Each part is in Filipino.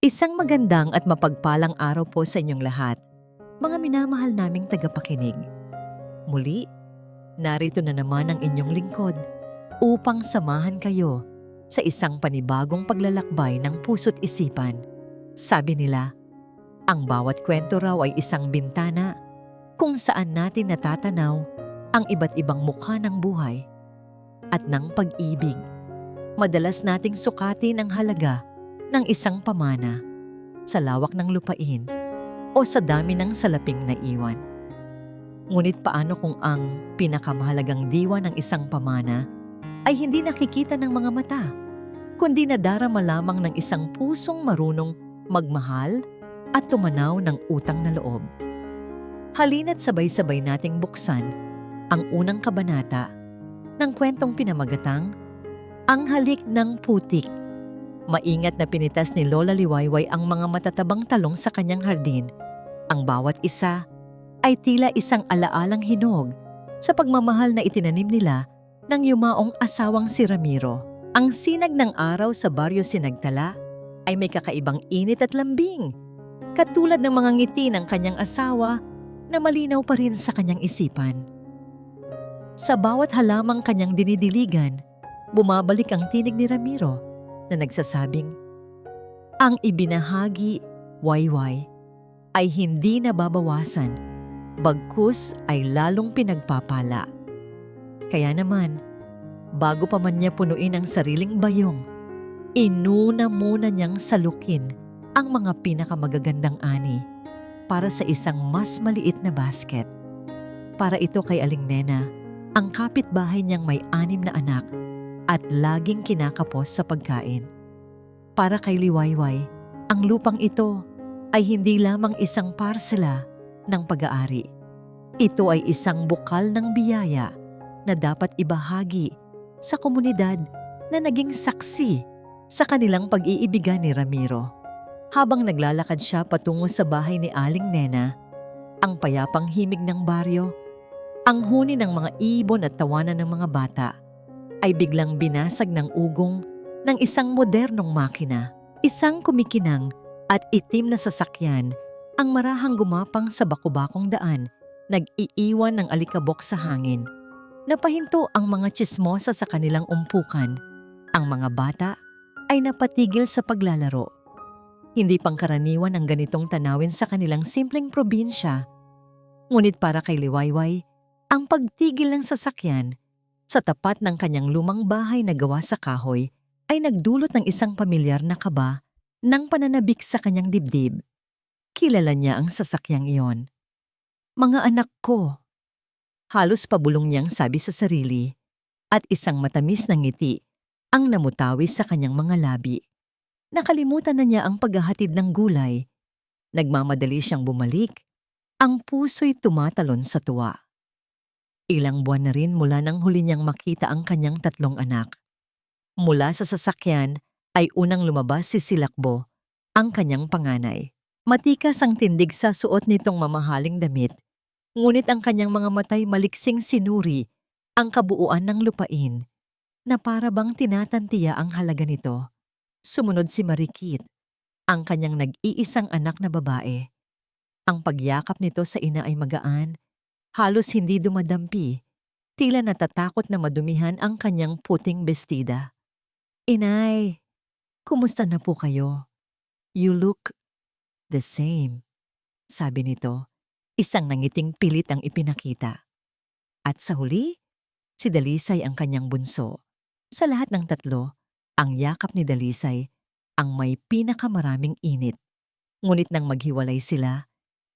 Isang magandang at mapagpalang araw po sa inyong lahat, mga minamahal naming tagapakinig. Muli, narito na naman ang inyong lingkod upang samahan kayo sa isang panibagong paglalakbay ng puso't isipan. Sabi nila, ang bawat kwento raw ay isang bintana kung saan natin natatanaw ang iba't ibang mukha ng buhay at ng pag-ibig. Madalas nating sukatin ang halaga ng isang pamana sa lawak ng lupain o sa dami ng salaping naiwan. Ngunit paano kung ang pinakamahalagang diwa ng isang pamana ay hindi nakikita ng mga mata, kundi nadarama lamang ng isang pusong marunong magmahal at tumanaw ng utang na loob? Halina't sabay-sabay nating buksan ang unang kabanata ng kwentong pinamagatang Ang Halik ng Putik. Maingat na pinitas ni Lola Liwayway ang mga matatabang talong sa kanyang hardin. Ang bawat isa ay tila isang alaalang hinog sa pagmamahal na itinanim nila ng yumaong asawang si Ramiro. Ang sinag ng araw sa baryo Sinagtala ay may kakaibang init at lambing, katulad ng mga ngiti ng kanyang asawa na malinaw pa rin sa kanyang isipan. Sa bawat halamang kanyang dinidiligan, bumabalik ang tinig ni Ramiro na nagsasabing, ang ibinahagi, Wayway, ay hindi nababawasan, bagkus ay lalong pinagpapala. Kaya naman, bago pa man niya punuin ang sariling bayong, inuna muna niyang salukin ang mga pinakamagagandang ani para sa isang mas maliit na basket. Para ito kay Aling Nena, ang kapitbahay niyang may 6 na anak at laging kinakapos sa pagkain. Para kay Liwayway, ang lupang ito ay hindi lamang isang parsela ng pag-aari. Ito ay isang bukal ng biyaya na dapat ibahagi sa komunidad na naging saksi sa kanilang pag-iibigan ni Ramiro. Habang naglalakad siya patungo sa bahay ni Aling Nena, ang payapang himig ng baryo, ang huni ng mga ibon at tawanan ng mga bata, ay biglang binasag ng ugong ng isang modernong makina. Isang kumikinang at itim na sasakyan ang marahang gumapang sa bakubakong daan, nag-iiwan ng alikabok sa hangin. Napahinto ang mga tsismosa sa kanilang umpukan. Ang mga bata ay napatigil sa paglalaro. Hindi pangkaraniwan ang ganitong tanawin sa kanilang simpleng probinsya. Ngunit para kay Liwayway, ang pagtigil ng sasakyan sa tapat ng kanyang lumang bahay na gawa sa kahoy ay nagdulot ng isang pamilyar na kaba ng pananabik sa kanyang dibdib. Kilala niya ang sasakyang iyon. Mga anak ko, halos pabulong niyang sabi sa sarili, at isang matamis na ngiti ang namutawi sa kanyang mga labi. Nakalimutan na niya ang paghahatid ng gulay. Nagmamadali siyang bumalik. Ang puso'y tumatalon sa tuwa. Ilang buwan na rin mula nang huli niyang makita ang kanyang 3 anak. Mula sa sasakyan ay unang lumabas si Silakbo, ang kanyang panganay. Matikas ang tindig sa suot nitong mamahaling damit, ngunit ang kanyang mga matay maliksing sinuri ang kabuuan ng lupain na para bang tinatantiya ang halaga nito. Sumunod si Marikit, ang kanyang nag-iisang anak na babae. Ang pagyakap nito sa ina ay magaan, halos hindi dumadampi, tila natatakot na madumihan ang kanyang puting bestida. Inay, kumusta na po kayo? You look the same, sabi nito, isang nangiting pilit ang ipinakita. At sa huli, si Dalisay ang kanyang bunso. Sa lahat ng 3, ang yakap ni Dalisay ang may pinakamaraming init. Ngunit nang maghiwalay sila,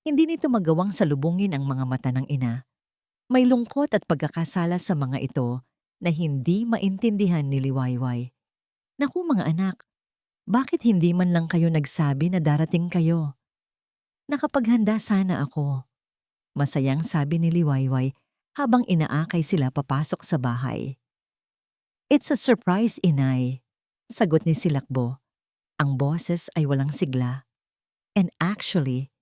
hindi nito magawang salubungin ang mga mata ng ina. May lungkot at pagkakasala sa mga ito na hindi maintindihan ni Liwayway. Naku mga anak, bakit hindi man lang kayo nagsabi na darating kayo? Nakapaghanda sana ako. Masayang sabi ni Liwayway habang inaakay sila papasok sa bahay. It's a surprise, Inay, sagot ni Silakbo. Ang boses ay walang sigla. And actually,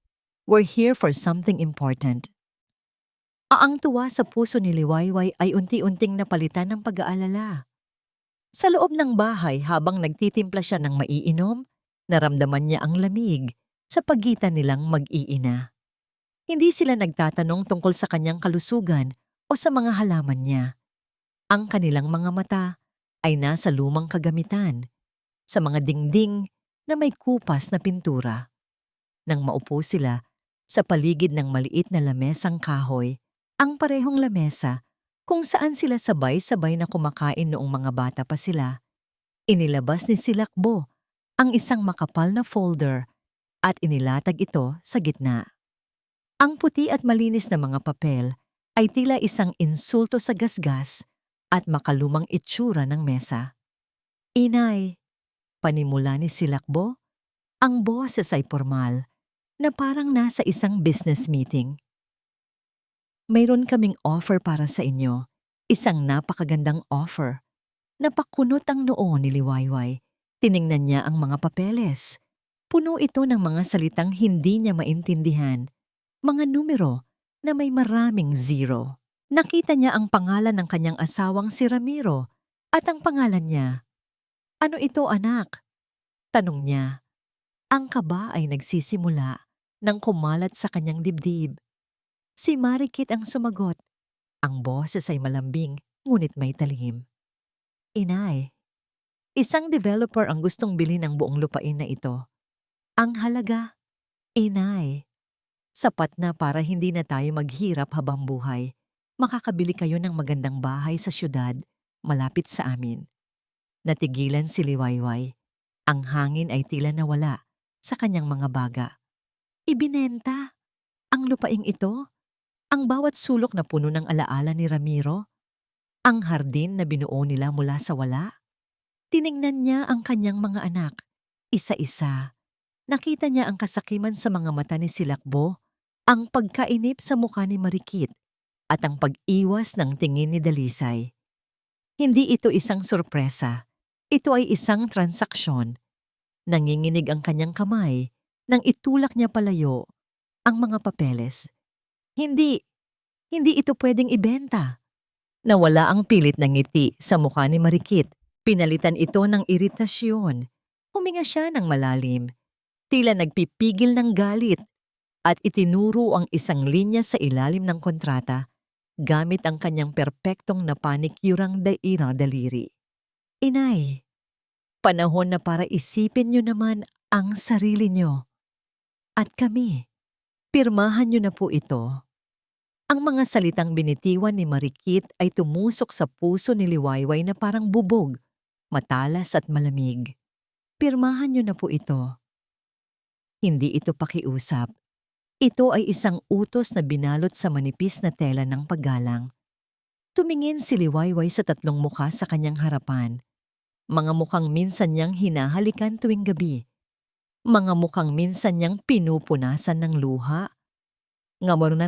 we're here for something important. Ang tuwa sa puso ni Liwayway ay unti-unting napalitan ng pag-aalala. Sa loob ng bahay habang nagtitimpla siya ng maiinom, Naramdaman niya ang lamig sa pagitan nilang mag-iina. Hindi sila nagtatanong tungkol sa kanyang kalusugan o sa mga halaman niya. Ang kanilang mga mata ay nasa lumang kagamitan, sa mga dingding na may kupas na pintura. Nang maupo sila sa paligid ng maliit na lamesang kahoy, ang parehong lamesa kung saan sila sabay-sabay na kumakain noong mga bata pa sila, inilabas ni Silakbo ang isang makapal na folder at inilatag ito sa gitna. Ang puti at malinis na mga papel ay tila isang insulto sa gasgas at makalumang itsura ng mesa. Inay, panimula ni Silakbo, ang boses ay formal na parang nasa isang business meeting. Mayroon kaming offer para sa inyo, isang napakagandang offer. Napakunot ang noo ni Liwayway. Tiningnan niya ang mga papeles. Puno ito ng mga salitang hindi niya maintindihan, mga numero na may maraming zero. Nakita niya ang pangalan ng kanyang asawang si Ramiro at ang pangalan niya. Ano ito, anak? Tanong niya. Ang kaba ay nagsisimula nang kumalat sa kanyang dibdib. Si Marikit ang sumagot. Ang boses ay malambing ngunit may talim. Inay, isang developer ang gustong bilhin ang buong lupain na ito. Ang halaga, inay, sapat na para hindi na tayo maghirap habang buhay. Makakabili kayo ng magandang bahay sa syudad, malapit sa amin. Natigilan si Liwayway. Ang hangin ay tila nawala sa kanyang mga baga. Ibinenta ang lupaing ito, ang bawat sulok na puno ng alaala ni Ramiro, ang hardin na binuo nila mula sa wala. Tiningnan niya ang kanyang mga anak, isa-isa. Nakita niya ang kasakiman sa mga mata ni Silakbo, ang pagkainip sa mukha ni Marikit, at ang pag-iwas ng tingin ni Dalisay. Hindi ito isang sorpresa. Ito ay isang transaksyon. Nanginginig ang kanyang kamay nang itulak niya palayo ang mga papeles. Hindi ito pwedeng ibenta. Nawala ang pilit ng ngiti sa mukha ni Marikit. Pinalitan ito ng iritasyon. Huminga siya ng malalim. Tila nagpipigil ng galit at itinuro ang isang linya sa ilalim ng kontrata gamit ang kanyang perpektong napanikyurang daliri. Inay, panahon na para isipin niyo naman ang sarili niyo. At kami, pirmahan niyo na po ito. Ang mga salitang binitiwan ni Marikit ay tumusok sa puso ni Liwayway na parang bubog, matalas at malamig. Pirmahan niyo na po ito. Hindi ito pakiusap. Ito ay isang utos na binalot sa manipis na tela ng paggalang. Tumingin si Liwayway sa tatlong mukha sa kanyang harapan. Mga mukhang minsan niyang hinahalikan tuwing gabi. Mga mukhang minsan niyang pinupunasan ng luha. Naman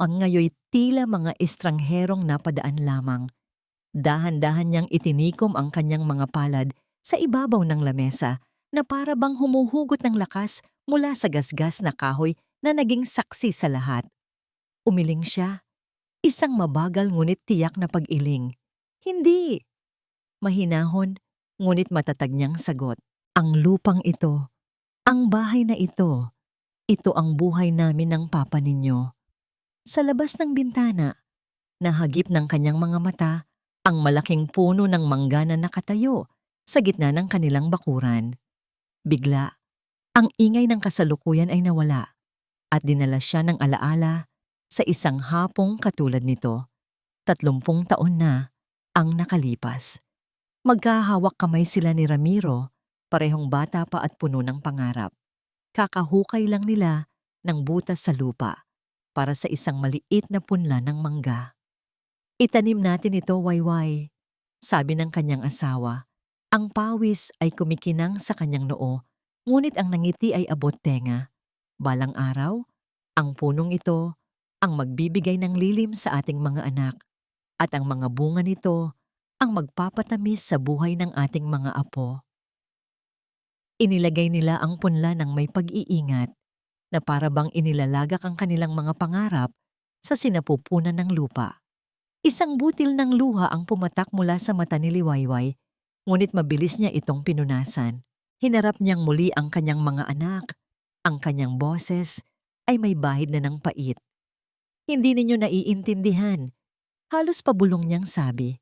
ang ngayoy tila mga estrangherong napadaan lamang. Dahan-dahan niyang itinikom ang kanyang mga palad sa ibabaw ng lamesa na para bang humuhugot ng lakas mula sa gasgas na kahoy na naging saksi sa lahat. Umiling siya, isang mabagal ngunit tiyak na pag-iling. Hindi! Mahinahon, ngunit matatag niyang sagot. Ang lupang ito, ang bahay na ito ang buhay namin ng papa ninyo. Sa labas ng bintana, nahagip ng kanyang mga mata ang malaking puno ng mangga na nakatayo sa gitna ng kanilang bakuran. Bigla, ang ingay ng kasalukuyan ay nawala at dinala siya ng alaala sa isang hapong katulad nito. 30 taon na ang nakalipas. Magkahawak kamay sila ni Ramiro, parehong bata pa at puno ng pangarap. Kakahukay lang nila ng butas sa lupa para sa isang maliit na punla ng mangga. Itanim natin ito, Wayway, sabi ng kanyang asawa. Ang pawis ay kumikinang sa kanyang noo, ngunit ang nangiti ay abot tenga. Balang araw, ang punong ito ang magbibigay ng lilim sa ating mga anak at ang mga bunga nito ang magpapatamis sa buhay ng ating mga apo. Inilagay nila ang punla ng may pag-iingat na para bang inilalagak ang kanilang mga pangarap sa sinapupunan ng lupa. Isang butil ng luha ang pumatak mula sa mata ni Liwayway, ngunit mabilis niya itong pinunasan. Hinarap niyang muli ang kanyang mga anak. Ang kanyang boses ay may bahid na ng pait. Hindi ninyo naiintindihan. Halos pabulong niyang sabi.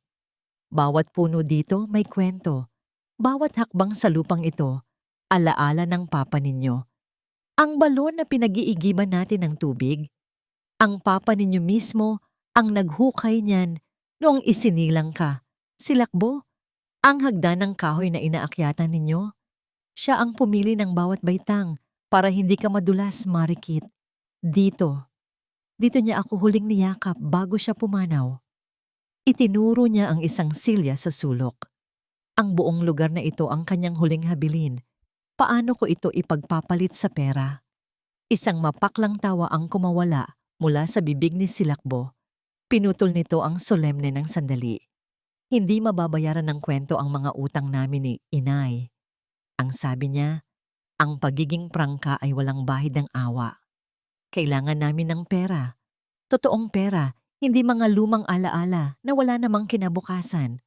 Bawat puno dito may kwento. Bawat hakbang sa lupang ito, alaala ng papa ninyo. Ang balon na pinag-iigiban natin ng tubig, ang papa ninyo mismo ang naghukay niyan noong isinilang ka. Silakbo, ang hagdan ng kahoy na inaakyatan ninyo. Siya ang pumili ng bawat baitang para hindi ka madulas, Marikit. Dito. Dito niya ako huling niyakap bago siya pumanaw. Itinuro niya ang isang silya sa sulok. Ang buong lugar na ito ang kanyang huling habilin. Paano ko ito ipagpapalit sa pera? Isang mapaklang tawa ang kumawala mula sa bibig ni Silakbo. Pinutol nito ang solemne ng sandali. Hindi mababayaran ng kwento ang mga utang namin ni Inay. Ang sabi niya, ang pagiging prangka ay walang bahid ng awa. Kailangan namin ng pera. Totoong pera, hindi mga lumang alaala na wala namang kinabukasan.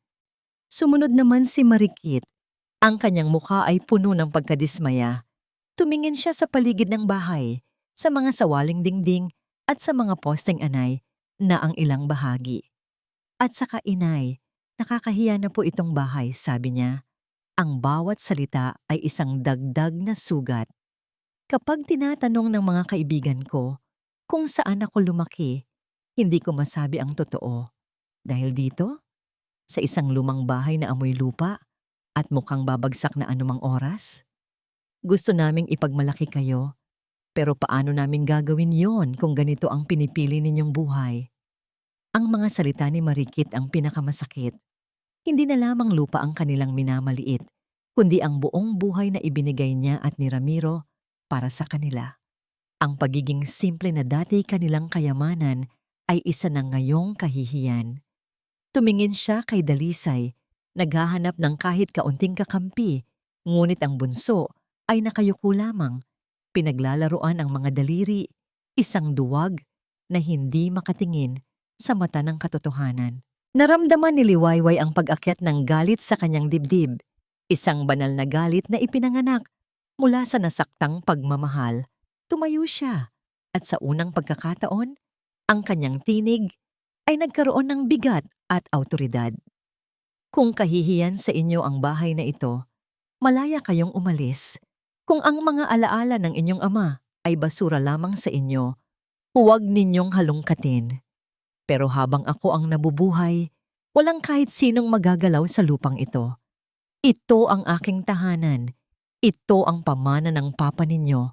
Sumunod naman si Marikit. Ang kanyang mukha ay puno ng pagkadismaya. Tumingin siya sa paligid ng bahay, sa mga sawaling dingding at sa mga posteng anay na ang ilang bahagi. At saka Inay, nakakahiya na po itong bahay, sabi niya. Ang bawat salita ay isang dagdag na sugat. Kapag tinatanong ng mga kaibigan ko kung saan ako lumaki, hindi ko masabi ang totoo. Dahil dito, sa isang lumang bahay na amoy lupa at mukhang babagsak na anumang oras, gusto naming ipagmalaki kayo, pero paano namin gagawin yon kung ganito ang pinipili ninyong buhay? Ang mga salita ni Marikit ang pinakamasakit. Hindi na lamang lupa ang kanilang minamaliit, kundi ang buong buhay na ibinigay niya at ni Ramiro para sa kanila. Ang pagiging simple na dati kanilang kayamanan ay isa na ngayong kahihiyan. Tumingin siya kay Dalisay, naghahanap ng kahit kaunting kakampi, ngunit ang bunso ay nakayuko lamang. Pinaglalaruan ang mga daliri, isang duwag na hindi makatingin sa mata ng katotohanan. Naramdaman ni Liwayway ang pag-akyat ng galit sa kanyang dibdib, isang banal na galit na ipinanganak mula sa nasaktang pagmamahal. Tumayo siya at sa unang pagkakataon, ang kanyang tinig ay nagkaroon ng bigat at awtoridad. Kung kahihiyan sa inyo ang bahay na ito, malaya kayong umalis. Kung ang mga alaala ng inyong ama ay basura lamang sa inyo, huwag ninyong halongkatin. Pero habang ako ang nabubuhay, walang kahit sinong magagalaw sa lupang ito. Ito ang aking tahanan. Ito ang pamana ng papa ninyo.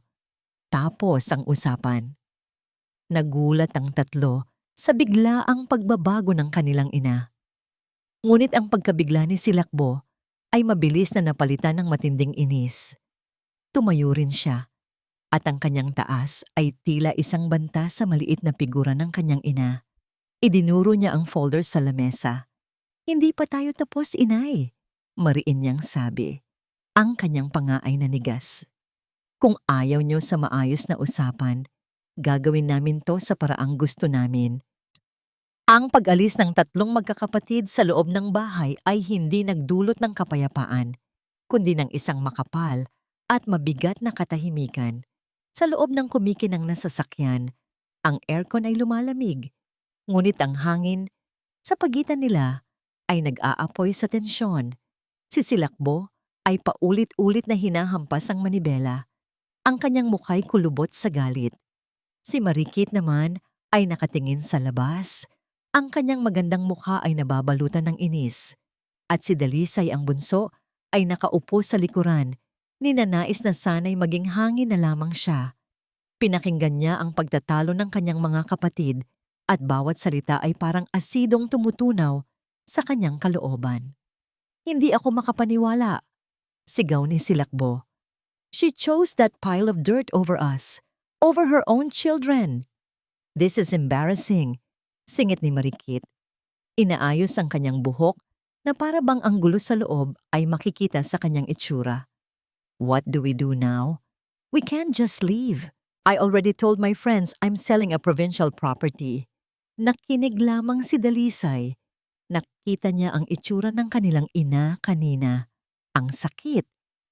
Tapos ang usapan. Nagulat ang tatlo sa biglaang pagbabago ng kanilang ina. Ngunit ang pagkabigla ni Silakbo ay mabilis na napalitan ng matinding inis. Tumayo rin siya, at ang kanyang taas ay tila isang banta sa maliit na figura ng kanyang ina. Idinuro niya ang folder sa lamesa. Hindi pa tayo tapos, Inay, mariin niyang sabi. Ang kanyang panga ay nanigas. Kung ayaw niyo sa maayos na usapan, gagawin namin to sa paraang gusto namin. Ang pag-alis ng tatlong magkakapatid sa loob ng bahay ay hindi nagdulot ng kapayapaan, kundi ng isang makapal at mabigat na katahimikan. Sa loob ng kumikinang na sasakyan, ang aircon ay lumalamig, ngunit ang hangin sa pagitan nila ay nag-aapoy sa tensyon. Si Silakbo ay paulit-ulit na hinahampas ang manibela. Ang kanyang mukha'y kulubot sa galit. Si Marikit naman ay nakatingin sa labas. Ang kanyang magandang mukha ay nababalutan ng inis. At si Dalisay ang bunso ay nakaupo sa likuran, ninanais na sana'y maging hangin na lamang siya. Pinakinggan niya ang pagtatalo ng kanyang mga kapatid at bawat salita ay parang asidong tumutunaw sa kanyang kalooban. Hindi ako makapaniwala, sigaw ni Silakbo. She chose that pile of dirt over us, over her own children. This is embarrassing, singit ni Marikit. Inaayos ang kanyang buhok na para bang ang gulo sa loob ay makikita sa kanyang itsura. What do we do now? We can't just leave. I already told my friends I'm selling a provincial property. Nakinig lamang si Dalisay. Nakita niya ang itsura ng kanilang ina kanina. Ang sakit,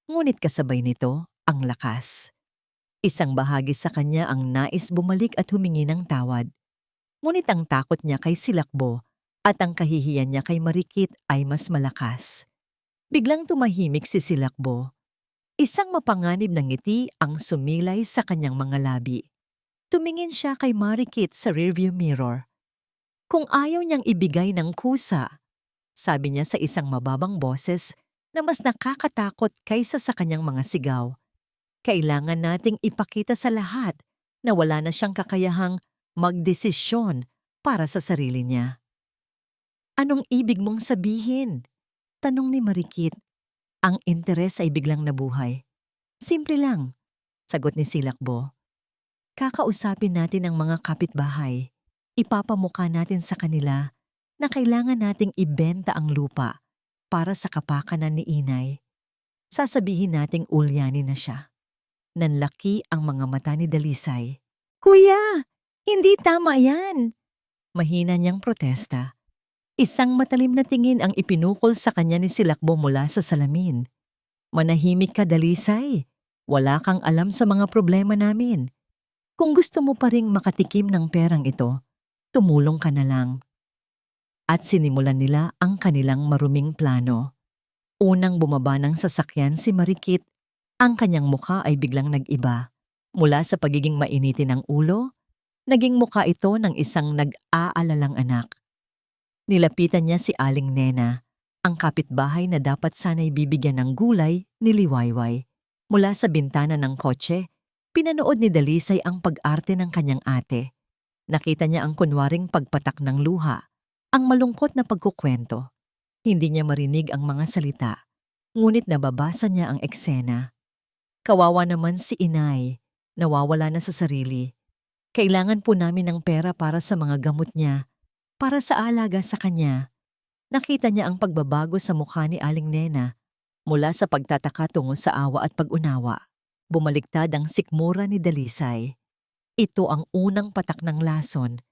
Ngunit kasabay nito ang lakas. Isang bahagi sa kanya ang nais bumalik at humingi ng tawad. Ngunit ang takot niya kay Silakbo at ang kahihiyan niya kay Marikit ay mas malakas. Biglang tumahimik si Silakbo. Isang mapanganib na ngiti ang sumilay sa kanyang mga labi. Tumingin siya kay Marikit sa rearview mirror. Kung ayaw niyang ibigay ng kusa, sabi niya sa isang mababang boses na mas nakakatakot kaysa sa kanyang mga sigaw. Kailangan nating ipakita sa lahat na wala na siyang kakayahang magdesisyon para sa sarili niya. Anong ibig mong sabihin? Tanong ni Marikit. Ang interes ay biglang nabuhay. Simple lang, sagot ni Silakbo. Kakausapin natin ang mga kapitbahay. Ipapamukha natin sa kanila na kailangan nating ibenta ang lupa para sa kapakanan ni Inay. Sasabihin nating ulyanin na siya. Nanlaki ang mga mata ni Dalisay. Kuya, hindi tama yan! Mahina niyang protesta. Isang matalim na tingin ang ipinukol sa kanya ni Silakbo mula sa salamin. Manahimik ka, Dalisay. Wala kang alam sa mga problema namin. Kung gusto mo pa ring makatikim ng perang ito, tumulong ka na lang. At sinimulan nila ang kanilang maruming plano. Unang bumaba ng sasakyan si Marikit. Ang kanyang mukha ay biglang nag-iba. Mula sa pagiging mainitin ng ulo, naging mukha ito ng isang nag-aalalang anak. Nilapitan niya si Aling Nena, ang kapitbahay na dapat sana'y bibigyan ng gulay ni Liwayway. Mula sa bintana ng kotse, pinanood ni Dalisay ang pag-arte ng kanyang ate. Nakita niya ang kunwaring pagpatak ng luha, ang malungkot na pagkukwento. Hindi niya marinig ang mga salita, ngunit nababasa niya ang eksena. Kawawa naman si Inay, nawawala na sa sarili. Kailangan po namin ng pera para sa mga gamot niya, para sa alaga sa kanya. Nakita niya ang pagbabago sa mukha ni Aling Nena mula sa pagtataka tungo sa awa at pag-unawa. Bumaliktad ang sikmura ni Dalisay. Ito ang unang patak ng lason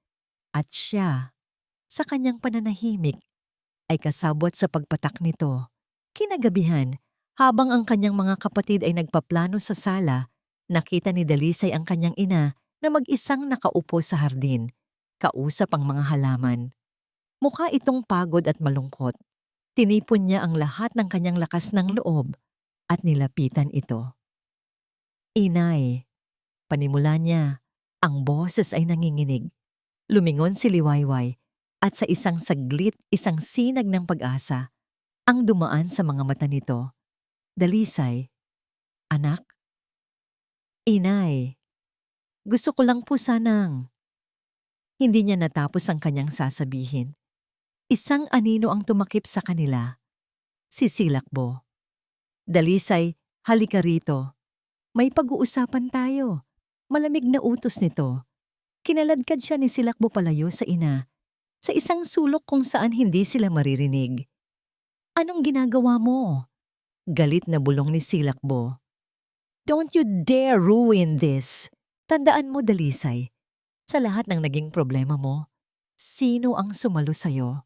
at siya, sa kanyang pananahimik, ay kasabot sa pagpatak nito. Kinagabihan, habang ang kanyang mga kapatid ay nagpaplano sa sala, nakita ni Dalisay ang kanyang ina na mag-isang nakaupo sa hardin, kausap ang mga halaman. Mukha itong pagod at malungkot. Tinipon niya ang lahat ng kanyang lakas ng loob at nilapitan ito. Inay, panimula niya, ang boses ay nanginginig. Lumingon si Liwayway at sa isang saglit, isang sinag ng pag-asa ang dumaan sa mga mata nito. Dalisay, anak? Inay, gusto ko lang po sanang. Hindi niya natapos ang kanyang sasabihin. Isang anino ang tumakip sa kanila. Si Silakbo. Dalisay, halika rito. May pag-uusapan tayo. Malamig na utos nito. Kinaladkad siya ni Silakbo palayo sa ina, sa isang sulok kung saan hindi sila maririnig. Anong ginagawa mo? Galit na bulong ni Silakbo. Don't you dare ruin this. Tandaan mo, Dalisay, sa lahat ng naging problema mo, sino ang sumalo sa'yo?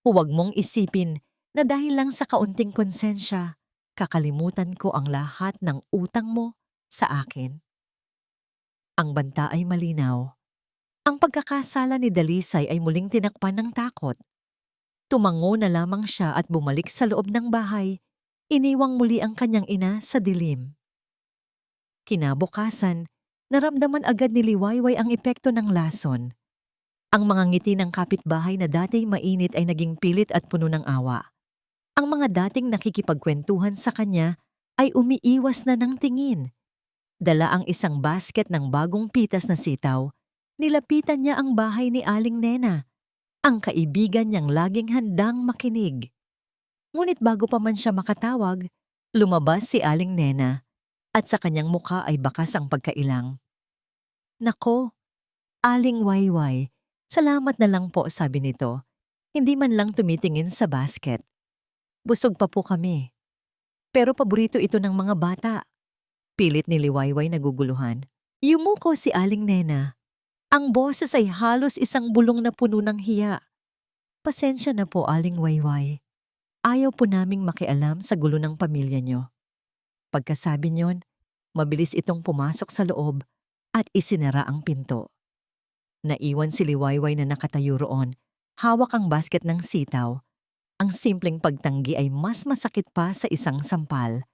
Huwag mong isipin na dahil lang sa kaunting konsensya, kakalimutan ko ang lahat ng utang mo sa akin. Ang banta ay malinaw. Ang pagkakasala ni Dalisay ay muling tinakpan ng takot. Tumango na lamang siya at bumalik sa loob ng bahay, iniwang muli ang kanyang ina sa dilim. Kinabukasan, naramdaman agad ni Liwayway ang epekto ng lason. Ang mga ngiti ng kapitbahay na dati mainit ay naging pilit at puno ng awa. Ang mga dating nakikipagkwentuhan sa kanya ay umiiwas na ng tingin. Dala ang isang basket ng bagong pitas na sitaw. Nilapitan niya ang bahay ni Aling Nena, ang kaibigan niyang laging handang makinig. Ngunit bago pa man siya makatawag, lumabas si Aling Nena at sa kanyang mukha ay bakas ang pagkailang. Nako, Aling Wayway, salamat na lang po, sabi nito. Hindi man lang tumitingin sa basket. Busog pa po kami. Pero paborito ito ng mga bata. Pilit ni Liwayway naguguluhan. Yumuko si Aling Nena. Ang boses ay halos isang bulong na puno ng hiya. Pasensya na po, Aling Wayway. Ayaw po naming makialam sa gulo ng pamilya niyo. Pagkasabi niyon, mabilis itong pumasok sa loob at isinara ang pinto. Naiwan si Liwayway na nakatayo roon, hawak ang basket ng sitaw. Ang simpleng pagtanggi ay mas masakit pa sa isang sampal.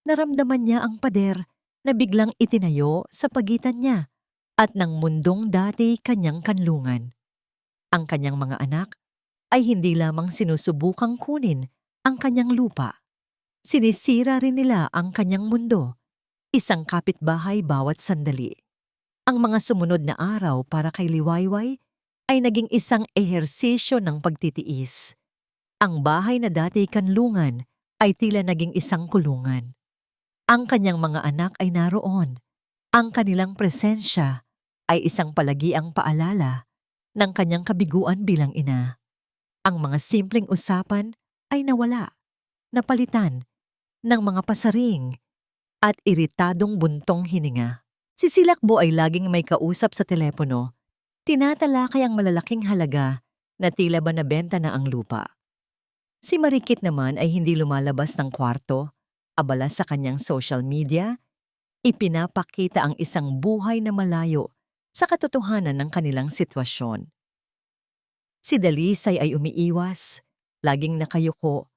Naramdaman niya ang pader na biglang itinayo sa pagitan niya at ng mundong dati kanyang kanlungan. Ang kanyang mga anak ay hindi lamang sinusubukang kunin ang kanyang lupa. Sinisira rin nila ang kanyang mundo, isang kapitbahay bawat sandali. Ang mga sumunod na araw para kay Liwayway ay naging isang ehersisyo ng pagtitiis. Ang bahay na dati kanlungan ay tila naging isang kulungan. Ang kanyang mga anak ay naroon. Ang kanilang presensya ay isang palagiang paalala ng kanyang kabiguan bilang ina. Ang mga simpleng usapan ay nawala, napalitan ng mga pasaring at iritadong buntong hininga. Si Silakbo ay laging may kausap sa telepono. Tinatalakay ang malalaking halaga na tila ba nabenta na ang lupa. Si Marikit naman ay hindi lumalabas ng kwarto, abala sa kanyang social media, ipinapakita ang isang buhay na malayo sa katotohanan ng kanilang sitwasyon. Si Dalisay ay umiiwas, laging nakayuko,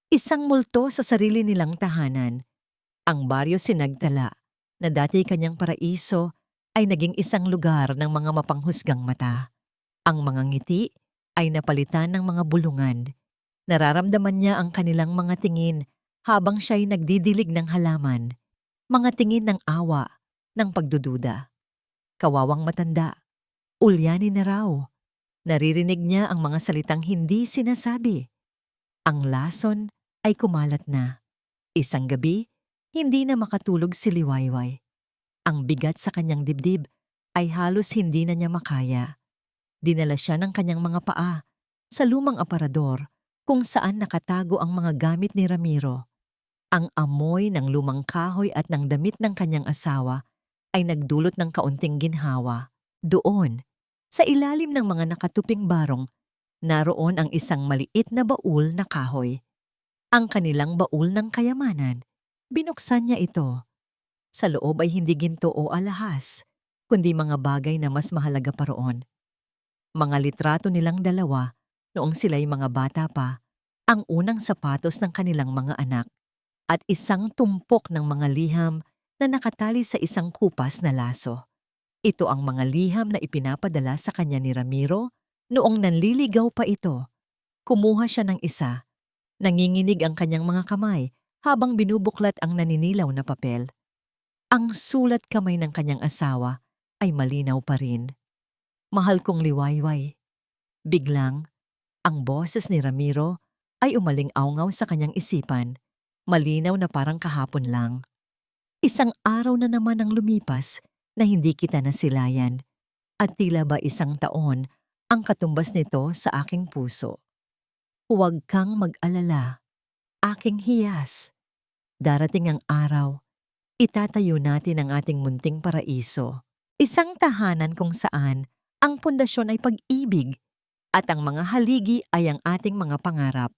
isang multo sa sarili nilang tahanan. Ang baryo Sinagtala, na dati kanyang paraiso, ay naging isang lugar ng mga mapanghusgang mata. Ang mga ngiti ay napalitan ng mga bulungan. Nararamdaman niya ang kanilang mga tingin habang siya'y nagdidilig ng halaman. Mga tingin ng awa, ng pagdududa. Kawawang matanda, ulyanin na raw. Naririnig niya ang mga salitang hindi sinasabi. Ang lason ay kumalat na. Isang gabi, hindi na makatulog si Liwayway. Ang bigat sa kanyang dibdib ay halos hindi na niya makaya. Dinala siya ng kanyang mga paa sa lumang aparador kung saan nakatago ang mga gamit ni Ramiro. Ang amoy ng lumang kahoy at ng damit ng kanyang asawa ay nagdulot ng kaunting ginhawa. Doon, sa ilalim ng mga nakatuping barong, naroon ang isang maliit na baul na kahoy. Ang kanilang baul ng kayamanan. Binuksan niya ito. Sa loob ay hindi ginto o alahas, kundi mga bagay na mas mahalaga pa roon. Mga litrato nilang dalawa noong sila'y mga bata pa, ang unang sapatos ng kanilang mga anak, at isang tumpok ng mga liham na nakatali sa isang kupas na laso. Ito ang mga liham na ipinapadala sa kanya ni Ramiro noong nanliligaw pa ito. Kumuha siya ng isa. Nanginginig ang kanyang mga kamay habang binubuklat ang naninilaw na papel. Ang sulat kamay ng kanyang asawa ay malinaw pa rin. Mahal kong Liwayway. Biglang, ang boses ni Ramiro ay umaling-awngaw sa kanyang isipan, malinaw na parang kahapon lang. Isang araw na naman ang lumipas na hindi kita nasilayan, at tila ba isang taon ang katumbas nito sa aking puso. Huwag kang mag-alala, aking hiyas. Darating ang araw, itatayo natin ang ating munting paraiso. Isang tahanan kung saan ang pundasyon ay pag-ibig at ang mga haligi ay ang ating mga pangarap.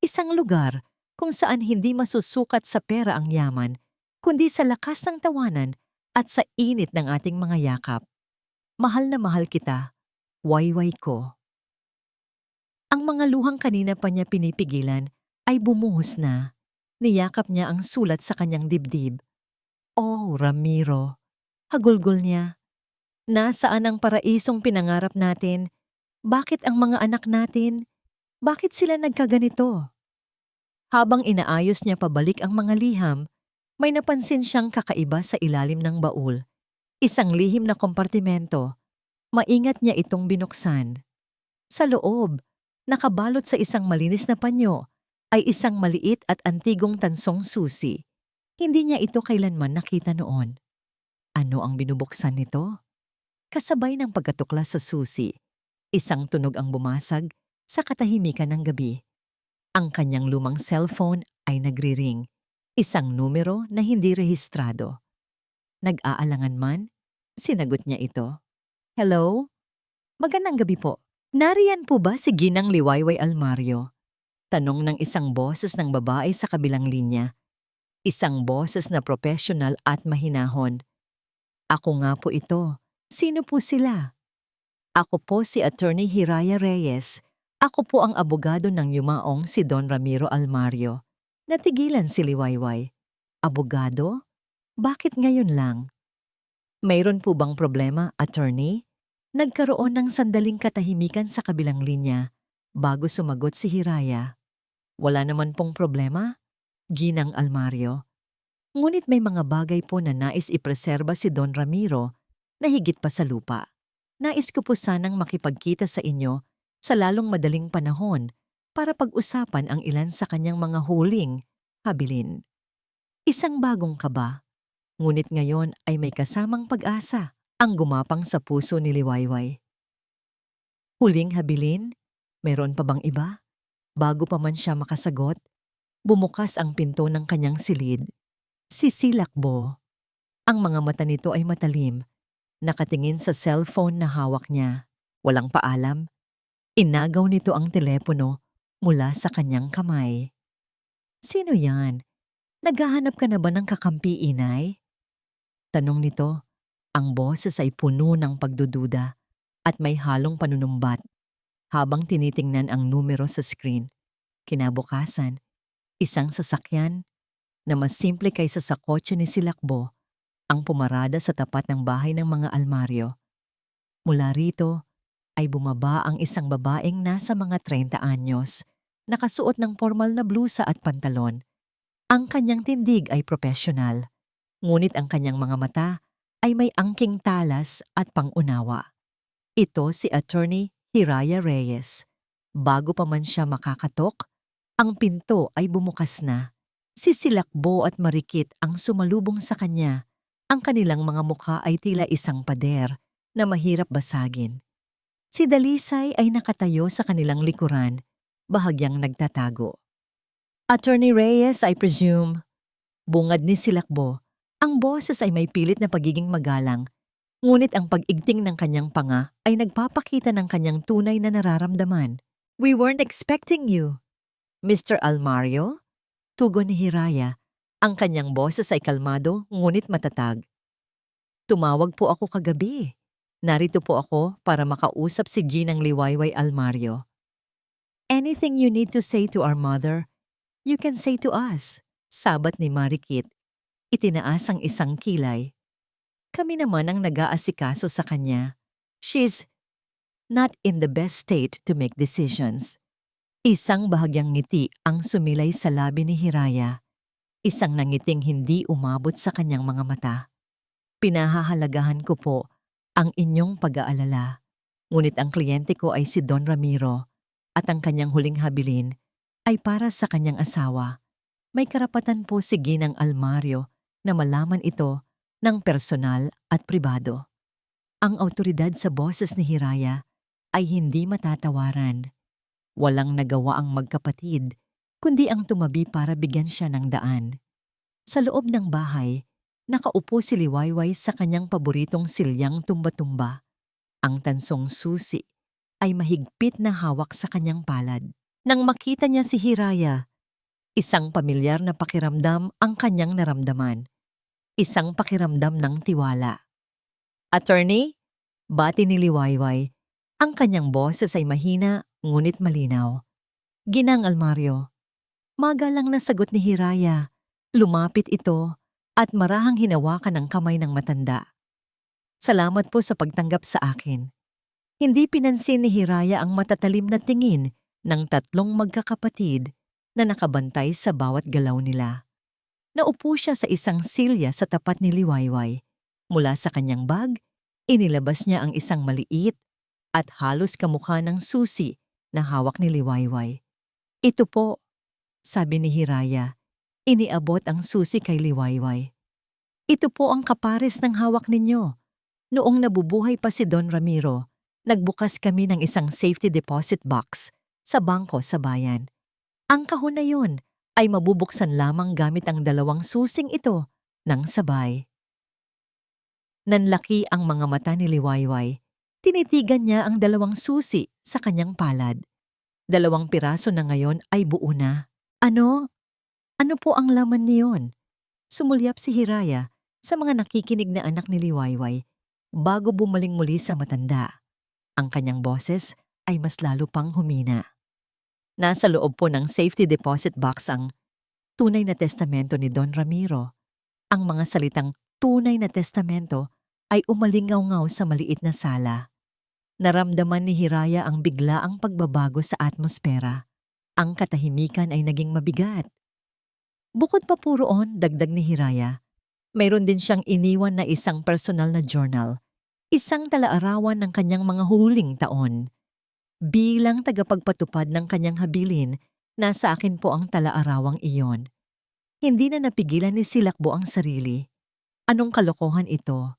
Isang lugar kung saan hindi masusukat sa pera ang yaman, kundi sa lakas ng tawanan at sa init ng ating mga yakap. Mahal na mahal kita, Wayway ko. Ang mga luhang kanina pa niya pinipigilan ay bumuhos na. Niyakap niya ang sulat sa kanyang dibdib. Oh, Ramiro, hagulgol niya. Nasaan ang paraisong pinangarap natin? Bakit ang mga anak natin? Bakit sila nagkaganito? Habang inaayos niya pabalik ang mga liham, may napansin siyang kakaiba sa ilalim ng baul. Isang lihim na kompartimento. Maingat niya itong binuksan. Sa loob, nakabalot sa isang malinis na panyo, ay isang maliit at antigong tansong susi. Hindi niya ito kailanman nakita noon. Ano ang binubuksan nito? Kasabay ng pagkatuklas sa susi, isang tunog ang bumasag sa katahimikan ng gabi. Ang kanyang lumang cellphone ay nagri-ring, isang numero na hindi rehistrado. Nag-aalangan man, sinagot niya ito. Hello? Magandang gabi po. Nariyan po ba si Ginang Liwayway Almario? Tanong ng isang boses ng babae sa kabilang linya. Isang boses na professional at mahinahon. Ako nga po ito. Sino po sila? Ako po si Attorney Hiraya Reyes. Ako po ang abogado ng yumaong si Don Ramiro Almario. Natigilan si Liwayway. Abogado? Bakit ngayon lang? Mayroon po bang problema, attorney? Nagkaroon ng sandaling katahimikan sa kabilang linya bago sumagot si Hiraya. Wala naman pong problema, ginang Almario. Ngunit may mga bagay po na nais ipreserba si Don Ramiro na higit pa sa lupa. Nais ko po sanang makipagkita sa inyo sa lalong madaling panahon para pag-usapan ang ilan sa kanyang mga huling habilin. Isang bagong kaba. Ngunit ngayon ay may kasamang pag-asa ang gumapang sa puso ni Liwayway. Huling habilin? Meron pa bang iba? Bago pa man siya makasagot, bumukas ang pinto ng kanyang silid. Sisilakbo. Ang mga mata nito ay matalim, nakatingin sa cellphone na hawak niya. Walang paalam, inagaw nito ang telepono mula sa kanyang kamay. Sino yan? Naghahanap ka na ba ng kakampi, inay? Tanong nito, ang boses ay puno ng pagdududa at may halong panunumbat habang tinitingnan ang numero sa screen. Kinabukasan, isang sasakyan na mas simple kaysa sa kotse ni Silakbo ang pumarada sa tapat ng bahay ng mga Almario. Mula rito ay bumaba ang isang babaeng nasa mga 30 anyos, nakasuot ng formal na blusa at pantalon. Ang kanyang tindig ay profesional. Ngunit ang kanyang mga mata ay may angking talas at pangunawa. Ito si Attorney Hiraya Reyes. Bago pa man siya makakatok, ang pinto ay bumukas na. Sisilakbo at marikit ang sumalubong sa kanya. Ang kanilang mga mukha ay tila isang pader na mahirap basagin. Si Dalisay ay nakatayo sa kanilang likuran, bahagyang nagtatago. Attorney Reyes, I presume. Bungad ni Silakbo. Ang boses ay may pilit na pagiging magalang, ngunit ang pag-igting ng kanyang panga ay nagpapakita ng kanyang tunay na nararamdaman. We weren't expecting you. Mr. Almario? Tugon ni Hiraya. Ang kanyang boses ay kalmado ngunit matatag. Tumawag po ako kagabi. Narito po ako para makausap si Ginang Liwayway Almario. Anything you need to say to our mother, you can say to us. Sabat ni Marikit. Itinaas ang isang kilay. Kami naman ang nag-aasikaso sa kanya. She's not in the best state to make decisions. Isang bahagyang ngiti ang sumilay sa labi ni Hiraya. Isang nangiting hindi umabot sa kanyang mga mata. Pinahahalagahan ko po ang inyong pag-aalala. Ngunit ang kliyente ko ay si Don Ramiro at ang kanyang huling habilin ay para sa kanyang asawa. May karapatan po si Ginang Almario na malaman ito ng personal at pribado. Ang awtoridad sa boses ni Hiraya ay hindi matatawaran. Walang nagawa ang magkapatid, kundi ang tumabi para bigyan siya ng daan. Sa loob ng bahay, nakaupo si Liwayway sa kanyang paboritong silyang tumba-tumba. Ang tansong susi ay mahigpit na hawak sa kanyang palad. Nang makita niya si Hiraya, isang pamilyar na pakiramdam ang kanyang naramdaman. Isang pakiramdam ng tiwala. Attorney? Bati ni Liwayway. Ang kanyang boses ay mahina ngunit malinaw. Ginang Almario. Magalang na sagot ni Hiraya. Lumapit ito at marahang hinawakan ang kamay ng matanda. Salamat po sa pagtanggap sa akin. Hindi pinansin ni Hiraya ang matatalim na tingin ng tatlong magkakapatid na nakabantay sa bawat galaw nila. Naupo siya sa isang silya sa tapat ni Liwayway. Mula sa kanyang bag, inilabas niya ang isang maliit at halos kamukha ng susi na hawak ni Liwayway. Ito po, sabi ni Hiraya. Iniabot ang susi kay Liwayway. Ito po ang kapares ng hawak ninyo. Noong nabubuhay pa si Don Ramiro, nagbukas kami ng isang safety deposit box sa bangko sa bayan. Ang kahon na yun ay mabubuksan lamang gamit ang dalawang susing ito ng sabay. Nanlaki ang mga mata ni Liwayway. Tinitigan niya ang dalawang susi sa kanyang palad. 2 piraso na ngayon ay buo na. Ano? Ano po ang laman niyon? Sumulyap si Hiraya sa mga nakikinig na anak ni Liwayway bago bumaling muli sa matanda. Ang kanyang boses ay mas lalo pang humina. Nasa loob po ng safety deposit box ang tunay na testamento ni Don Ramiro. Ang mga salitang tunay na testamento ay umalingaw-ngaw sa maliit na sala. Naramdaman ni Hiraya ang biglaang pagbabago sa atmosfera. Ang katahimikan ay naging mabigat. Bukod pa po roon, dagdag ni Hiraya, mayroon din siyang iniwan na isang personal na journal, isang talaarawan ng kanyang mga huling taon. Bilang tagapagpatupad ng kanyang habilin, nasa akin po ang talaarawang iyon. Hindi na napigilan ni Silakbo ang sarili. Anong kalokohan ito?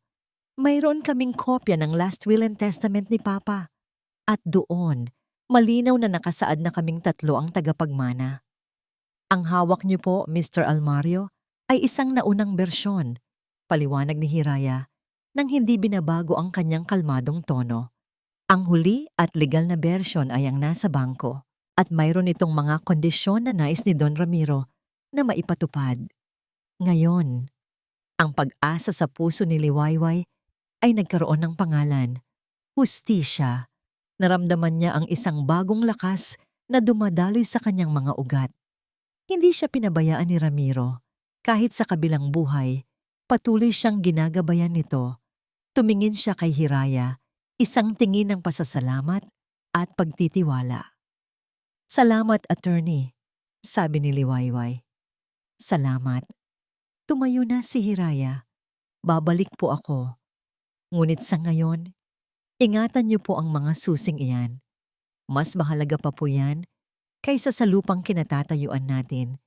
Mayroon kaming kopya ng last will and testament ni Papa. At doon, malinaw na nakasaad na kaming tatlo ang tagapagmana. Ang hawak niyo po, Mr. Almario, ay isang naunang bersyon, paliwanag ni Hiraya, nang hindi binabago ang kanyang kalmadong tono. Ang huli at legal na bersyon ay ang nasa bangko at mayroon itong mga kondisyon na nais ni Don Ramiro na maipatupad. Ngayon, ang pag-asa sa puso ni Liwayway ay nagkaroon ng pangalan, hustisya. Naramdaman niya ang isang bagong lakas na dumadaloy sa kanyang mga ugat. Hindi siya pinabayaan ni Ramiro. Kahit sa kabilang buhay, patuloy siyang ginagabayan nito. Tumingin siya kay Hiraya, isang tingin ng pasasalamat at pagtitiwala. Salamat, attorney, sabi ni Liwayway. Salamat. Tumayo na si Hiraya. Babalik po ako. Ngunit sa ngayon, ingatan niyo po ang mga susing iyan. Mas mahalaga pa po yan kaysa sa lupang kinatatayuan natin.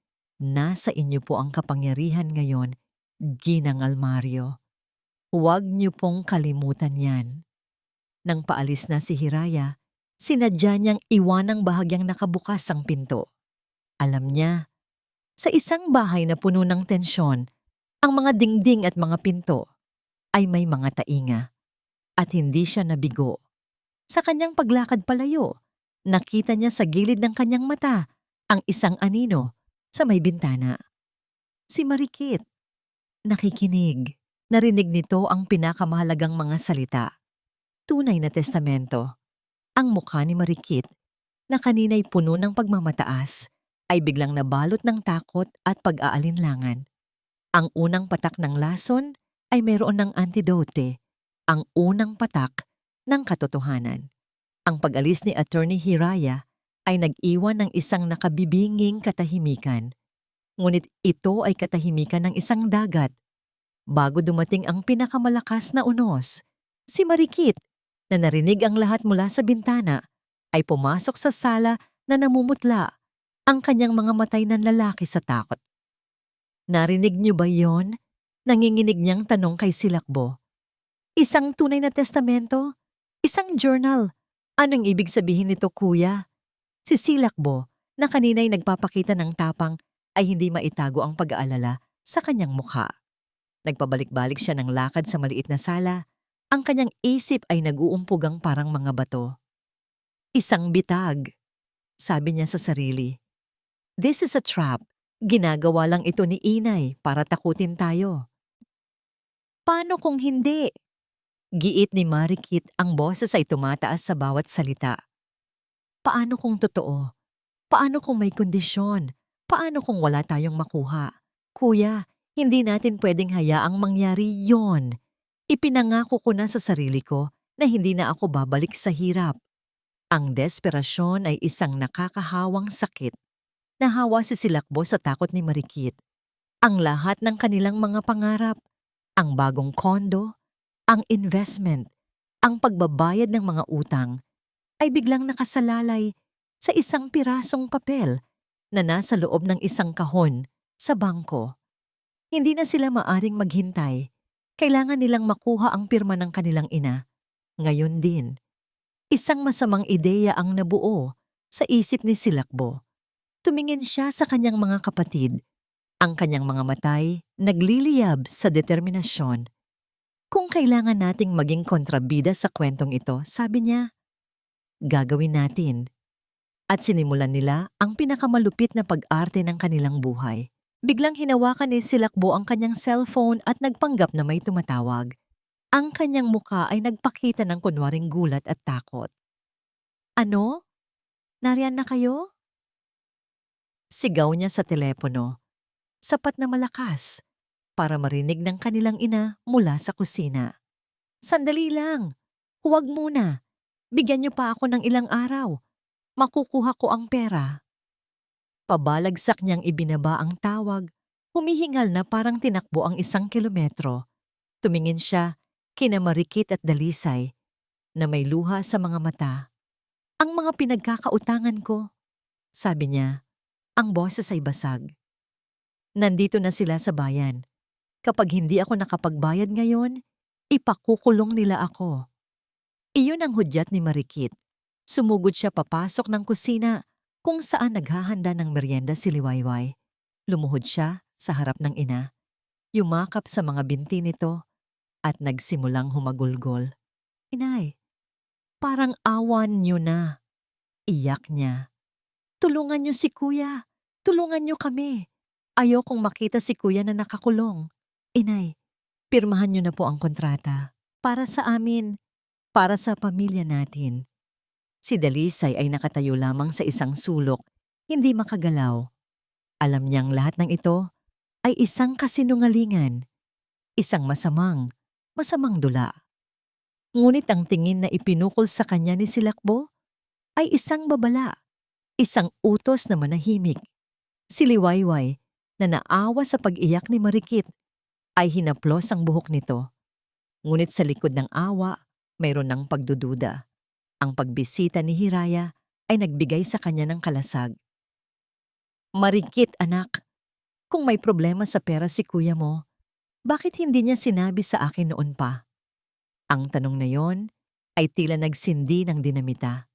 Nasa inyo po ang kapangyarihan ngayon, Ginang Almario. Huwag niyo pong kalimutan yan. Nang paalis na si Hiraya, sinadya niyang iwanang bahagyang nakabukas ang pinto. Alam niya, sa isang bahay na puno ng tensyon, ang mga dingding at mga pinto ay may mga tainga. At hindi siya nabigo. Sa kanyang paglakad palayo, nakita niya sa gilid ng kanyang mata ang isang anino sa may bintana. Si Marikit. Nakikinig. Narinig nito ang pinakamahalagang mga salita. Tunay na testamento. Ang mukha ni Marikit, na kanina'y puno ng pagmamataas, ay biglang nabalot ng takot at pag-aalinlangan. Ang unang patak ng lason ay mayroon ng antidote, ang unang patak ng katotohanan. Ang pag-alis ni Attorney Hiraya ay nag-iwan ng isang nakabibinging katahimikan. Ngunit ito ay katahimikan ng isang dagat. Bago dumating ang pinakamalakas na unos, si Marikit, na narinig ang lahat mula sa bintana, ay pumasok sa sala na namumutla ang kanyang mga matay ng lalaki sa takot. Narinig niyo ba yon? Nanginginig niyang tanong kay Silakbo. Isang tunay na testamento? Isang journal? Anong ibig sabihin nito, kuya? Si Silakbo, na kanina'y nagpapakita ng tapang, ay hindi maitago ang pag-aalala sa kanyang mukha. Nagpabalik-balik siya ng lakad sa maliit na sala. Ang kanyang isip ay nag-uumpugang parang mga bato. Isang bitag, sabi niya sa sarili. This is a trap. Ginagawa lang ito ni Inay para takutin tayo. Paano kung hindi? Giit ni Marikit, ang boses ay tumataas sa bawat salita. Paano kung totoo? Paano kung may kondisyon? Paano kung wala tayong makuha? Kuya, hindi natin pwedeng hayaang mangyari yon. Ipinangako ko na sa sarili ko na hindi na ako babalik sa hirap. Ang desperasyon ay isang nakakahawang sakit. Nahawa si Silakbo sa takot ni Marikit. Ang lahat ng kanilang mga pangarap, ang bagong kondo, ang investment, ang pagbabayad ng mga utang, ay biglang nakasalalay sa isang pirasong papel na nasa loob ng isang kahon sa bangko. Hindi na sila maaring maghintay. Kailangan nilang makuha ang pirma ng kanilang ina. Ngayon din, isang masamang ideya ang nabuo sa isip ni Silakbo. Tumingin siya sa kanyang mga kapatid. Ang kanyang mga matay nagliliyab sa determinasyon. Kung kailangan nating maging kontrabida sa kwentong ito, sabi niya, gagawin natin. At sinimulan nila ang pinakamalupit na pag-arte ng kanilang buhay. Biglang hinawakan ni Silakbo ang kanyang cellphone at nagpanggap na may tumatawag. Ang kanyang muka ay nagpakita ng kunwaring gulat at takot. Ano? Nariyan na kayo? Sigaw niya sa telepono. Sapat na malakas para marinig ng kanilang ina mula sa kusina. Sandali lang. Huwag muna. Bigyan niyo pa ako ng ilang araw. Makukuha ko ang pera. Pabalagsak niyang ibinaba ang tawag. Humihingal na parang tinakbo ang 1 kilometro. Tumingin siya kina Marikit at Dalisay na may luha sa mga mata. Ang mga pinagkakautangan ko, sabi niya, ang boses ay basag. Nandito na sila sa bayan. Kapag hindi ako nakapagbayad ngayon, ipakukulong nila ako. Iyon ang hudyat ni Marikit. Sumugod siya papasok ng kusina kung saan naghahanda ng merienda si Liwayway. Lumuhod siya sa harap ng ina, yumakap sa mga binti nito at nagsimulang humagulgol. Inay, parang awan niyo na. Iyak niya. Tulungan niyo si kuya. Tulungan niyo kami. Ayokong makita si kuya na nakakulong. Inay, pirmahan niyo na po ang kontrata. Para sa amin. Para sa pamilya natin. Si Dalisay ay nakatayo lamang sa isang sulok, hindi makagalaw. Alam niyang lahat ng ito ay isang kasinungalingan. Isang masamang dula. Ngunit ang tingin na ipinukol sa kanya ni Silakbo ay isang babala. Isang utos na manahimik. Si Liwayway na naawa sa pag-iyak ni Marikit ay hinaplos ang buhok nito. Ngunit sa likod ng awa, mayroon ng pagdududa. Ang pagbisita ni Hiraya ay nagbigay sa kanya ng kalasag. Marikit anak, kung may problema sa pera si kuya mo, bakit hindi niya sinabi sa akin noon pa? Ang tanong na yon ay tila nagsindi ng dinamita.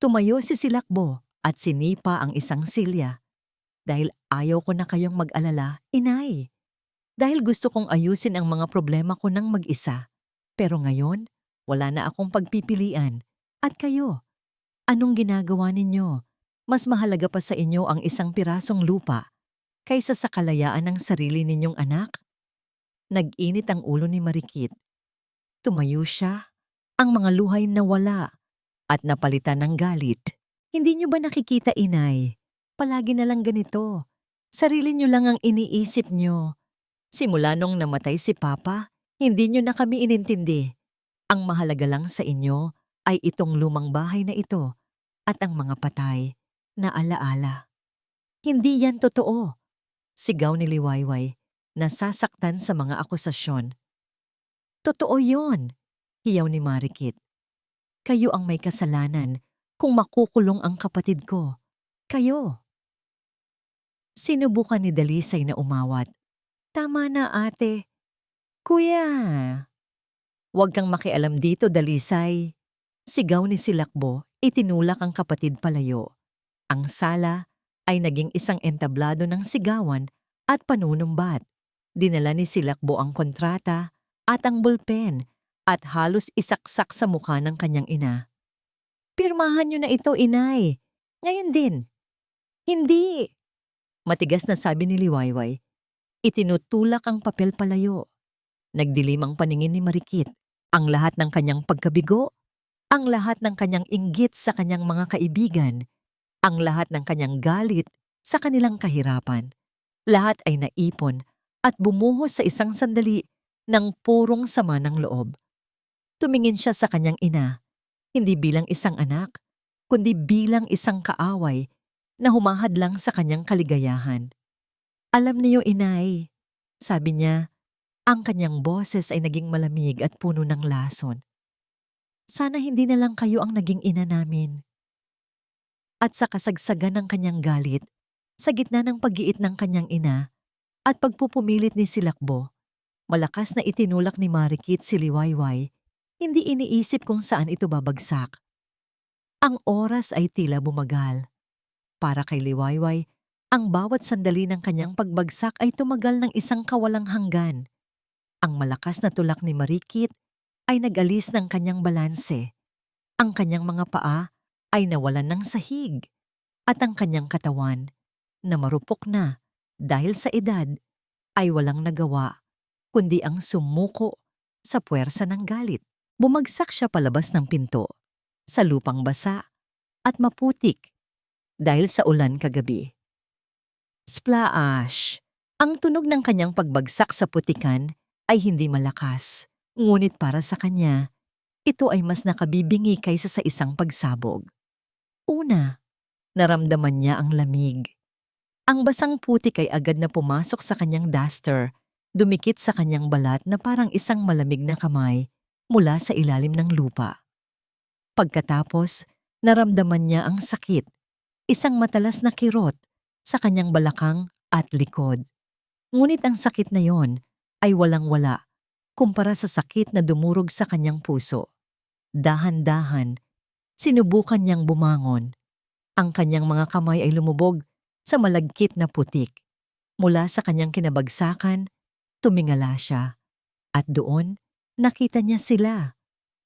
Tumayo si Silakbo at sinipa ang isang silya. Dahil ayaw ko na kayong mag-alala, inay. Dahil gusto kong ayusin ang mga problema ko ng mag-isa. Pero ngayon, wala na akong pagpipilian. At kayo, anong ginagawa ninyo? Mas mahalaga pa sa inyo ang isang pirasong lupa kaysa sa kalayaan ng sarili ninyong anak? Nag-init ang ulo ni Marikit. Tumayo siya, ang mga luhay nawala at napalitan ng galit. Hindi niyo ba nakikita, inay? Palagi na lang ganito. Sarili niyo lang ang iniisip niyo. Simula nung namatay si Papa, hindi niyo na kami inintindi. Ang mahalaga lang sa inyo ay itong lumang bahay na ito at ang mga patay na alaala. Hindi yan totoo. Sigaw ni Liwayway, nasasaktan sa mga akusasyon. Totoo yon, hiyaw ni Marikit. Kayo ang may kasalanan kung makukulong ang kapatid ko. Kayo. Sinubukan ni Dalisay na umawat. Tama na ate. Kuya. Huwag kang makialam dito, Dalisay. Sigaw ni Silakbo, itinulak ang kapatid palayo. Ang sala ay naging isang entablado ng sigawan at panunumbat. Dinala ni Silakbo ang kontrata at ang bulpen at halos isaksak sa mukha ng kanyang ina. Pirmahan niyo na ito, inay. Ngayon din. Hindi. Matigas na sabi ni Liwayway. Itinutulak ang papel palayo. Nagdilim ang paningin ni Marikit. Ang lahat ng kanyang pagkabigo, ang lahat ng kanyang inggit sa kanyang mga kaibigan, ang lahat ng kanyang galit sa kanilang kahirapan. Lahat ay naipon at bumuhos sa isang sandali ng purong sama ng loob. Tumingin siya sa kanyang ina, hindi bilang isang anak, kundi bilang isang kaaway na humahadlang sa kanyang kaligayahan. Alam niyo, inay, sabi niya, ang kanyang boses ay naging malamig at puno ng lason. Sana hindi na lang kayo ang naging ina namin. At sa kasagsagan ng kanyang galit, sa gitna ng pag-iit ng kanyang ina at pagpupumilit ni Silakbo, malakas na itinulak ni Marikit si Liwayway, hindi iniisip kung saan ito babagsak. Ang oras ay tila bumagal. Para kay Liwayway, ang bawat sandali ng kanyang pagbagsak ay tumagal ng isang kawalang hanggan. Ang malakas na tulak ni Marikit ay nag-alis ng kanyang balanse. Ang kanyang mga paa ay nawalan ng sahig at ang kanyang katawan na marupok na dahil sa edad, ay walang nagawa, kundi ang sumuko sa puwersa ng galit. Bumagsak siya palabas ng pinto, sa lupang basa at maputik dahil sa ulan kagabi. Splash! Ang tunog ng kanyang pagbagsak sa putikan ay hindi malakas, ngunit para sa kanya, ito ay mas nakabibingi kaysa sa isang pagsabog. Una, naramdaman niya ang lamig. Ang basang putik ay agad na pumasok sa kanyang duster, dumikit sa kanyang balat na parang isang malamig na kamay mula sa ilalim ng lupa. Pagkatapos, naramdaman niya ang sakit, isang matalas na kirot sa kanyang balakang at likod. Ngunit ang sakit na yon ay walang-wala kumpara sa sakit na dumurog sa kanyang puso. Dahan-dahan, sinubukan niyang bumangon. Ang kanyang mga kamay ay lumubog sa malagkit na putik. Mula sa kanyang kinabagsakan, tumingala siya. At doon, nakita niya sila.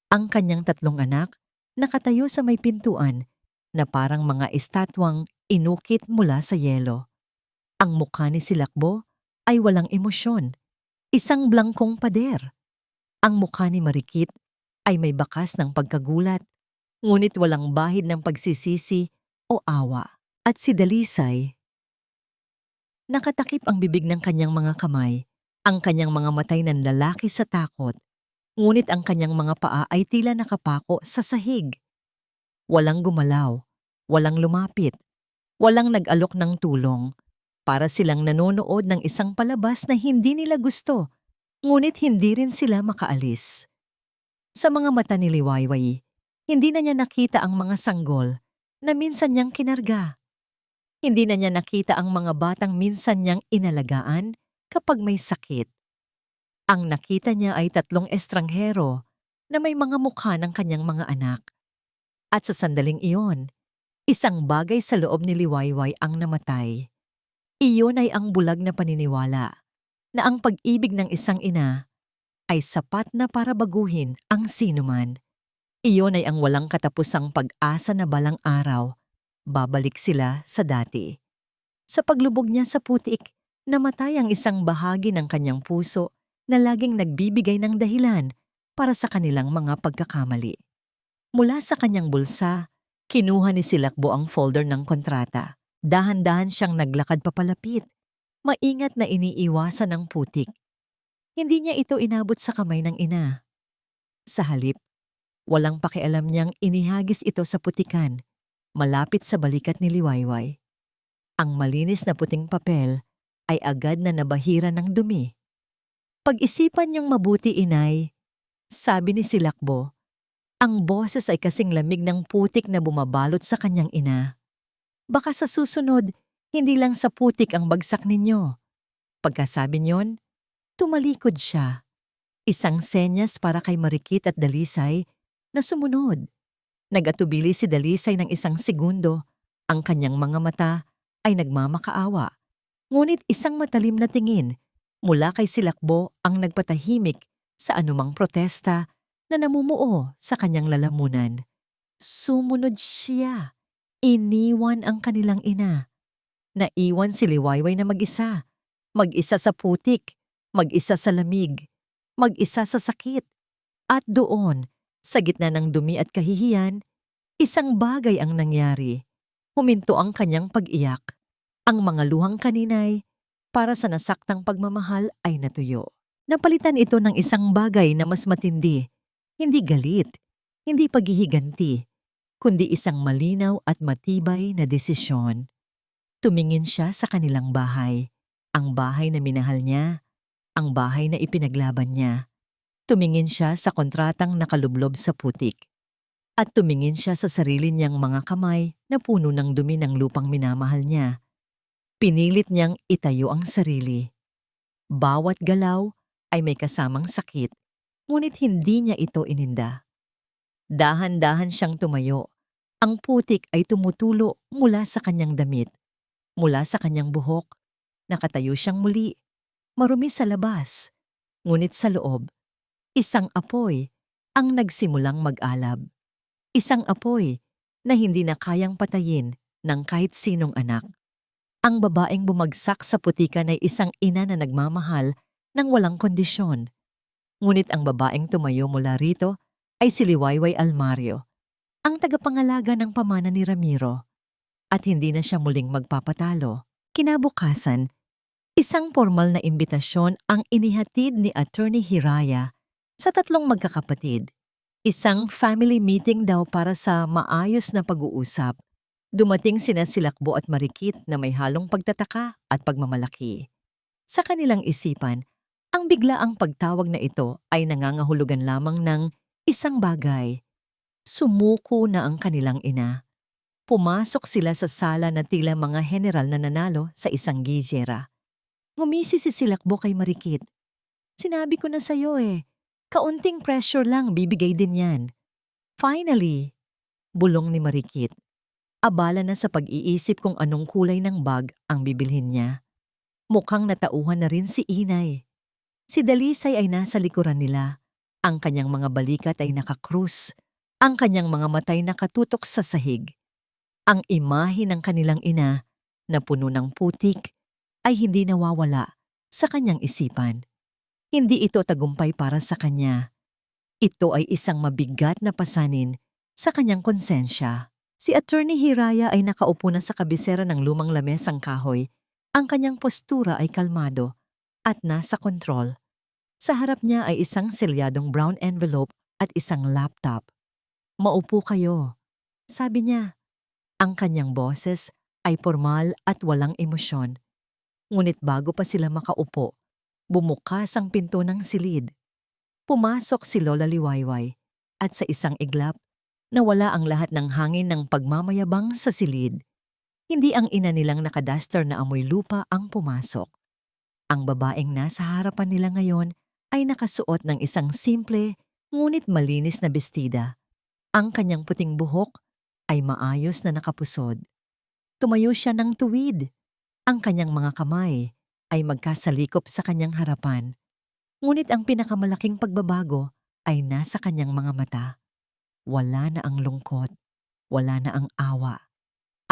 Ang kanyang 3 anak, nakatayo sa may pintuan na parang mga estatwang inukit mula sa yelo. Ang mukha ni Silakbo ay walang emosyon, isang blangkong pader. Ang mukha ni Marikit ay may bakas ng pagkagulat, ngunit walang bahid ng pagsisisi o awa. At si Dalisay, nakatakip ang bibig ng kanyang mga kamay, ang kanyang mga matay nanlalaki sa takot, ngunit ang kanyang mga paa ay tila nakapako sa sahig. Walang gumalaw, walang lumapit, walang nag-alok ng tulong. Para silang nanonood ng isang palabas na hindi nila gusto, ngunit hindi rin sila makaalis. Sa mga mata ni Liwayway, hindi na niya nakita ang mga sanggol na minsan niyang kinarga. Hindi na niya nakita ang mga batang minsan niyang inalagaan kapag may sakit. Ang nakita niya ay 3 estranghero na may mga mukha ng kanyang mga anak. At sa sandaling iyon, isang bagay sa loob ni Liwayway ang namatay. Iyon ay ang bulag na paniniwala na ang pag-ibig ng isang ina ay sapat na para baguhin ang sinuman. Iyon ay ang walang katapusang pag-asa na balang araw, babalik sila sa dati. Sa paglubog niya sa putik, namatay ang isang bahagi ng kanyang puso na laging nagbibigay ng dahilan para sa kanilang mga pagkakamali. Mula sa kanyang bulsa, kinuha ni Silakbo ang folder ng kontrata. Dahan-dahan siyang naglakad papalapit, maingat na iniiwasan ang putik. Hindi niya ito inabot sa kamay ng ina. Sa halip, walang pakialam niyang inihagis ito sa putikan, malapit sa balikat ni Liwayway. Ang malinis na puting papel ay agad na nabahira ng dumi. Pag-isipan niyong mabuti, inay, sabi ni Silakbo. Ang boses ay kasing lamig ng putik na bumabalot sa kanyang ina. Baka sa susunod, hindi lang sa putik ang bagsak ninyo. Pagkasabi niyon, tumalikod siya. Isang senyas para kay Marikit at Dalisay na sumunod. Nag-atubili si Dalisay ng 1 segundo. Ang kanyang mga mata ay nagmamakaawa. Ngunit isang matalim na tingin mula kay Silakbo ang nagpatahimik sa anumang protesta na namumuo sa kanyang lalamunan. Sumunod siya. Iniwan ang kanilang ina. Naiwan si Liwayway na mag-isa. Mag-isa sa putik, mag-isa sa lamig, mag-isa sa sakit. At doon, sa gitna ng dumi at kahihiyan, isang bagay ang nangyari. Huminto ang kanyang pag-iyak. Ang mga luhang kaninay, para sa nasaktang pagmamahal ay natuyo. Napalitan ito ng isang bagay na mas matindi. Hindi galit, hindi paghihiganti, kundi isang malinaw at matibay na desisyon. Tumingin siya sa kanilang bahay, ang bahay na minahal niya, ang bahay na ipinaglaban niya. Tumingin siya sa kontratang nakalublob sa putik. At tumingin siya sa sarili niyang mga kamay na puno ng dumi ng lupang minamahal niya. Pinilit niyang itayo ang sarili. Bawat galaw ay may kasamang sakit, ngunit hindi niya ito ininda. Dahan-dahan siyang tumayo. Ang putik ay tumutulo mula sa kanyang damit. Mula sa kanyang buhok, nakatayo siyang muli. Marumi sa labas, ngunit sa loob, isang apoy ang nagsimulang mag-alab. Isang apoy na hindi na kayang patayin ng kahit sinong anak. Ang babaeng bumagsak sa putikan ay isang ina na nagmamahal ng walang kondisyon. Ngunit ang babaeng tumayo mula rito ay si Liwayway Almario, ang tagapangalaga ng pamana ni Ramiro, at hindi na siya muling magpapatalo. Kinabukasan, isang formal na imbitasyon ang inihatid ni Attorney Hiraya sa tatlong magkakapatid. Isang family meeting daw para sa maayos na pag-uusap. Dumating sina Silakbo at Marikit na may halong pagtataka at pagmamalaki. Sa kanilang isipan, ang biglaang pagtawag na ito ay nangangahulugan lamang ng isang bagay. Sumuko na ang kanilang ina. Pumasok sila sa sala na tila mga general na nanalo sa isang gizera. Ngumisi si Silakbo kay Marikit. "Sinabi ko na sa'yo kaunting pressure lang bibigay din yan." "Finally," bulong ni Marikit. Abala na sa pag-iisip kung anong kulay ng bag ang bibilhin niya. Mukhang natauhan na rin si Inay. Si Dalisay ay nasa likuran nila. Ang kanyang mga balikat ay nakakrus. Ang kanyang mga matay nakatutok sa sahig. Ang imahe ng kanilang ina, na puno ng putik, ay hindi nawawala sa kanyang isipan. Hindi ito tagumpay para sa kanya. Ito ay isang mabigat na pasanin sa kanyang konsensya. Si Attorney Hiraya ay nakaupo na sa kabisera ng lumang lamesang kahoy. Ang kanyang postura ay kalmado at nasa kontrol. Sa harap niya ay isang selyadong brown envelope at isang laptop. "Maupo kayo," sabi niya. Ang kanyang boses ay formal at walang emosyon. Ngunit bago pa sila makaupo, bumukas ang pinto ng silid. Pumasok si Lola Liwayway at sa isang iglap, nawala ang lahat ng hangin ng pagmamayabang sa silid. Hindi ang ina nilang nakaduster na amoy lupa ang pumasok. Ang babaeng nasa harapan nila ngayon ay nakasuot ng isang simple ngunit malinis na bestida. Ang kanyang puting buhok ay maayos na nakapusod. Tumayo siya ng tuwid. Ang kanyang mga kamay ay magkasalikop sa kanyang harapan. Ngunit ang pinakamalaking pagbabago ay nasa kanyang mga mata. Wala na ang lungkot, wala na ang awa.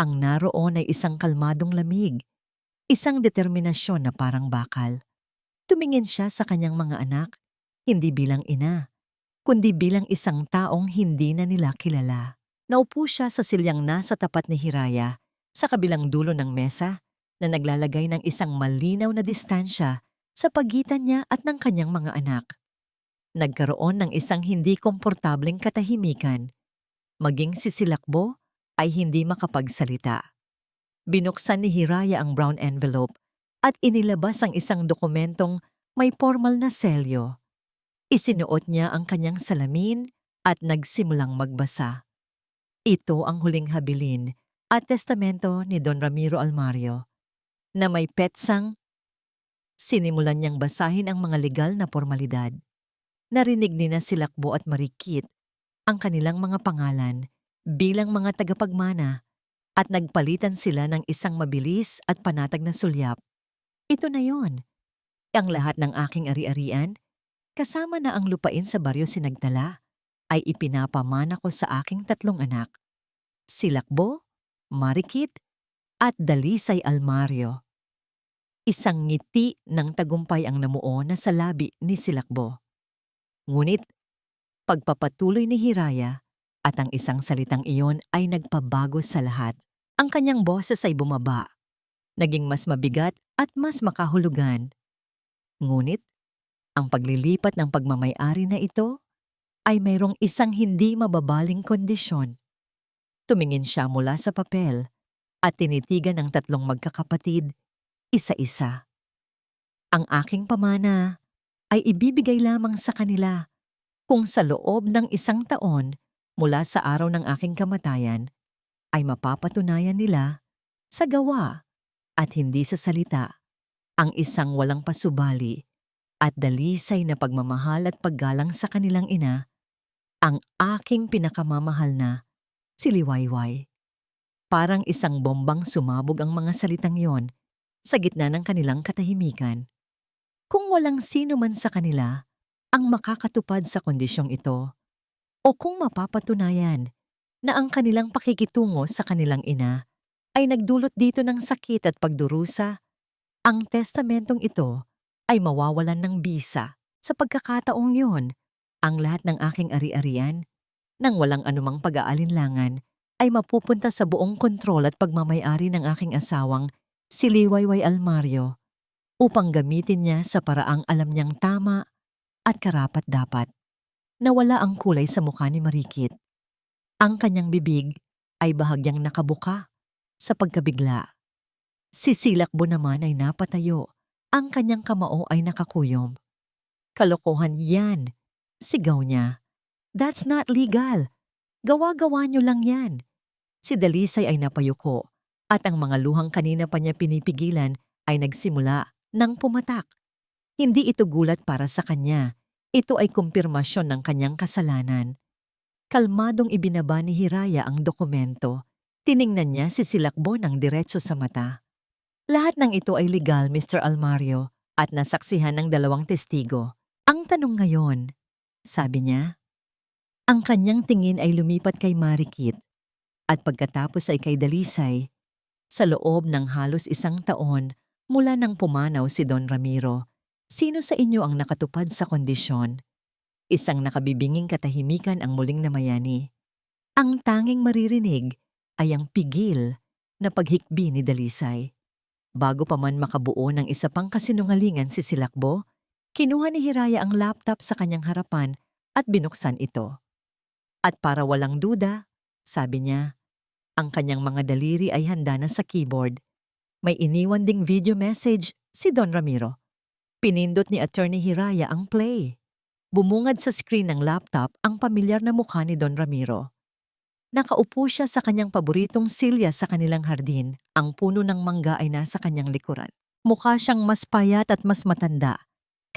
Ang naroon ay isang kalmadong lamig, isang determinasyon na parang bakal. Tumingin siya sa kanyang mga anak, hindi bilang ina, kundi bilang isang taong hindi na nila kilala. Naupo siya sa silyang nasa tapat ni Hiraya, sa kabilang dulo ng mesa, na naglalagay ng isang malinaw na distansya sa pagitan niya at ng kanyang mga anak. Nagkaroon ng isang hindi komportableng katahimikan. Maging si Silakbo ay hindi makapagsalita. Binuksan ni Hiraya ang brown envelope at inilabas ang isang dokumentong may formal na selyo. Isinuot niya ang kanyang salamin at nagsimulang magbasa. Ito ang huling habilin at testamento ni Don Ramiro Almario, na may petsang. Sinimulan niyang basahin ang mga legal na formalidad. Narinig ni na Silakbo at Marikit ang kanilang mga pangalan bilang mga tagapagmana at nagpalitan sila ng isang mabilis at panatag na sulyap. "Ito na yon. Ang lahat ng aking ari-arian, kasama na ang lupain sa baryo Sinagtala, ay ipinapamana ko sa aking tatlong anak, Silakbo, Marikit, at Dalisay Almario." Isang ngiti ng tagumpay ang namuo na sa labi ni Silakbo. Ngunit, pagpapatuloy ni Hiraya at ang isang salitang iyon ay nagpabago sa lahat. Ang kanyang boses ay bumaba, naging mas mabigat at mas makahulugan. Ngunit, ang paglilipat ng pagmamay-ari na ito ay mayroong isang hindi mababaling kondisyon. Tumingin siya mula sa papel at tinitigan ang tatlong magkakapatid, isa-isa. "Ang aking pamana ay ibibigay lamang sa kanila kung sa loob ng 1 taon mula sa araw ng aking kamatayan ay mapapatunayan nila sa gawa at hindi sa salita ang isang walang pasubali at dalisay na pagmamahal at paggalang sa kanilang ina, ang aking pinakamamahal na si Liwayway." Parang isang bombang sumabog ang mga salitang yon sa gitna ng kanilang katahimikan. Kung walang sino man sa kanila ang makakatupad sa kondisyong ito, o kung mapapatunayan na ang kanilang pakikitungo sa kanilang ina ay nagdulot dito ng sakit at pagdurusa, ang testamentong ito ay mawawalan ng bisa. Sa pagkakataong yun, ang lahat ng aking ari-arian, nang walang anumang pag-aalinlangan, ay mapupunta sa buong kontrol at pagmamayari ng aking asawang si Liwayway Almario upang gamitin niya sa paraang alam niyang tama at karapat-dapat. Nawala ang kulay sa mukha ni Marikit. Ang kanyang bibig ay bahagyang nakabuka sa pagkabigla. Si Silakbo naman ay napatayo. Ang kanyang kamao ay nakakuyom. Kalokohan yan, sigaw niya. That's not legal. Gawa-gawa niyo lang yan. Si Dalisay ay napayuko at ang mga luhang kanina pa niya pinipigilan ay nagsimula ng pumatak. Hindi ito gulat para sa kanya. Ito ay kumpirmasyon ng kanyang kasalanan. Kalmadong ibinaba ni Hiraya ang dokumento. Tiningnan niya si Silakbo ng diretso sa mata. Lahat ng ito ay legal, Mr. Almario, at nasaksihan ng 2 testigo. Ang tanong ngayon, sabi niya, ang kanyang tingin ay lumipat kay Marikit at pagkatapos ay kay Dalisay. Sa loob ng halos 1 taon mula nang pumanaw si Don Ramiro, sino sa inyo ang nakatupad sa kondisyon? Isang nakabibinging katahimikan ang muling namayani. Ang tanging maririnig ay ang pigil na paghikbi ni Dalisay. Bago pa man makabuo ng isa pang kasinungalingan si Silakbo, kinuha ni Hiraya ang laptop sa kanyang harapan at binuksan ito. At para walang duda, sabi niya, ang kanyang mga daliri ay handa na sa keyboard. May iniwan ding video message si Don Ramiro. Pinindot ni Attorney Hiraya ang play. Bumungad sa screen ng laptop ang pamilyar na mukha ni Don Ramiro. Nakaupo siya sa kanyang paboritong silya sa kanilang hardin. Ang puno ng mangga ay nasa kanyang likuran. Mukha siyang mas payat at mas matanda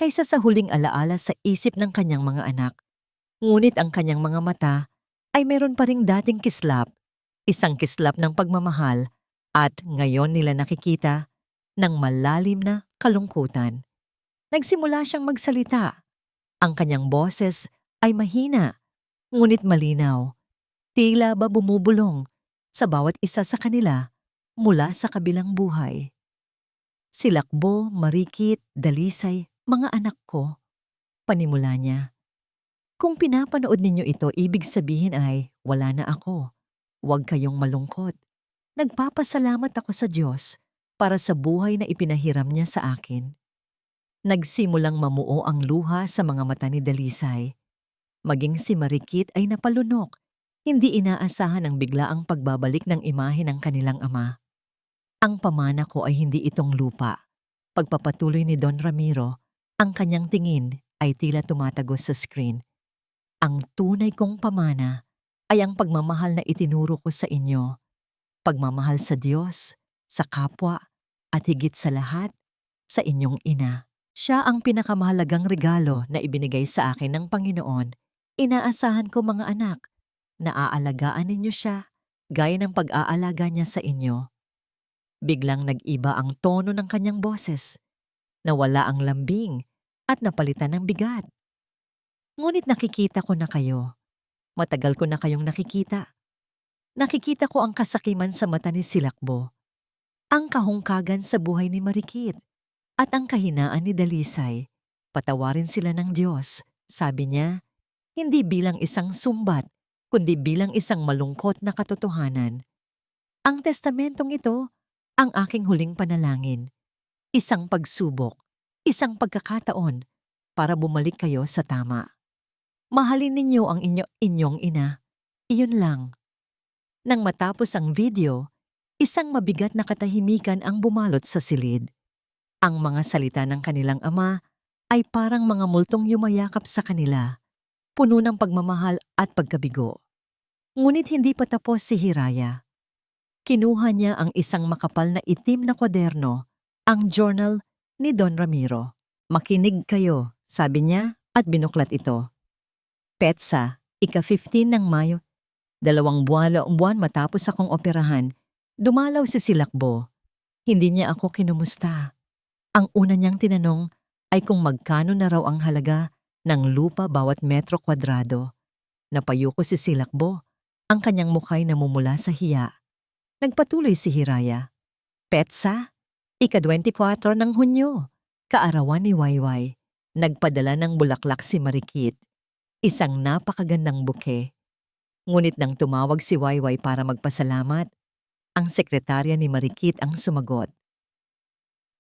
kaysa sa huling alaala sa isip ng kanyang mga anak. Ngunit ang kanyang mga mata ay meron pa ring dating kislap, isang kislap ng pagmamahal at ngayon nila nakikita ng malalim na kalungkutan. Nagsimula siyang magsalita. Ang kanyang boses ay mahina, ngunit malinaw. Tila ba bumubulong sa bawat isa sa kanila mula sa kabilang buhay. Silakbo, Marikit, Dalisay, mga anak ko, panimula niya. Kung pinapanood ninyo ito, ibig sabihin ay wala na ako. Huwag kayong malungkot. Nagpapasalamat ako sa Diyos para sa buhay na ipinahiram niya sa akin. Nagsimulang mamuo ang luha sa mga mata ni Dalisay. Maging si Marikit ay napalunok. Hindi inaasahan ang biglaang pagbabalik ng imahe ng kanilang ama. Ang pamana ko ay hindi itong lupa. Pagpapatuloy ni Don Ramiro, ang kanyang tingin ay tila tumatagos sa screen. Ang tunay kong pamana ay ang pagmamahal na itinuro ko sa inyo. Pagmamahal sa Diyos, sa kapwa, at higit sa lahat, sa inyong ina. Siya ang pinakamahalagang regalo na ibinigay sa akin ng Panginoon. Inaasahan ko mga anak, naaalagaan ninyo siya, gaya ng pag-aalaga niya sa inyo. Biglang nag-iba ang tono ng kanyang boses. Nawala ang lambing at napalitan ng bigat. Ngunit nakikita ko na kayo. Matagal ko na kayong nakikita. Nakikita ko ang kasakiman sa mata ni Silakbo, ang kahungkagan sa buhay ni Marikit, at ang kahinaan ni Dalisay. Patawarin sila ng Diyos, sabi niya, hindi bilang isang sumbat, kundi bilang isang malungkot na katotohanan. Ang testamentong ito, ang aking huling panalangin. Isang pagsubok, isang pagkakataon para bumalik kayo sa tama. Mahalin ninyo ang inyong ina. Iyon lang. Nang matapos ang video, isang mabigat na katahimikan ang bumalot sa silid. Ang mga salita ng kanilang ama ay parang mga multong yumayakap sa kanila, puno ng pagmamahal at pagkabigo. Ngunit hindi pa tapos si Hiraya. Kinuha niya ang isang makapal na itim na kwaderno, ang journal ni Don Ramiro. Makinig kayo, sabi niya at binuklat ito. Petsa, ika-15 ng Mayo, 2 buwan matapos akong operahan, dumalaw si Silakbo. Hindi niya ako kinumusta. Ang una niyang tinanong ay kung magkano na raw ang halaga ng lupa bawat metro kwadrado. Napayuko si Silakbo. Ang kanyang mukha'y namumula sa hiya. Nagpatuloy si Hiraya. Petsa, ika-24 ng Hunyo, kaarawan ni Wayway. Nagpadala ng bulaklak si Marikit, isang napakagandang buke. Ngunit nang tumawag si Wayway para magpasalamat, ang sekretarya ni Marikit ang sumagot.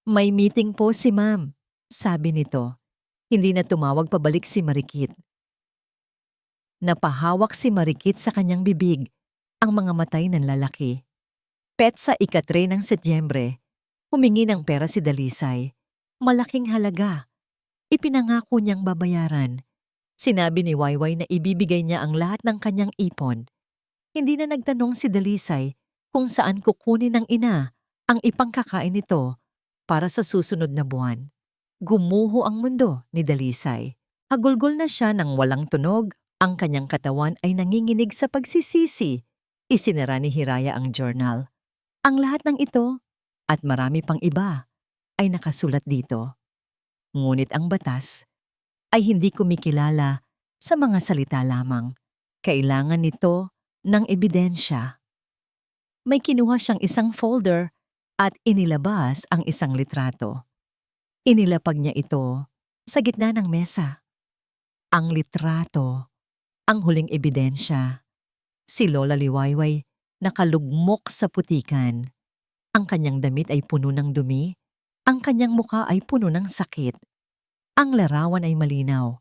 May meeting po si ma'am, sabi nito. Hindi na tumawag pabalik si Marikit. Napahawak si Marikit sa kanyang bibig, ang mga matay ng lalaki. Petsa ika-3 ng Setyembre, humingi ng pera si Dalisay. Malaking halaga. Ipinangako niyang babayaran. Sinabi ni Wayway na ibibigay niya ang lahat ng kanyang ipon. Hindi na nagtanong si Dalisay kung saan kukunin ng ina ang ipangkakain nito para sa susunod na buwan. Gumuho ang mundo ni Dalisay. Hagulgol na siya ng walang tunog, ang kanyang katawan ay nanginginig sa pagsisisi. Isinara ni Hiraya ang journal. Ang lahat ng ito, at marami pang iba, ay nakasulat dito. Ngunit ang batas ay hindi kumikilala sa mga salita lamang. Kailangan nito ng ebidensya. May kinuha siyang isang folder at inilabas ang isang litrato. Inilapag niya ito sa gitna ng mesa. Ang litrato, ang huling ebidensya. Si Lola Liwayway nakalugmok sa putikan. Ang kanyang damit ay puno ng dumi. Ang kanyang muka ay puno ng sakit. Ang larawan ay malinaw.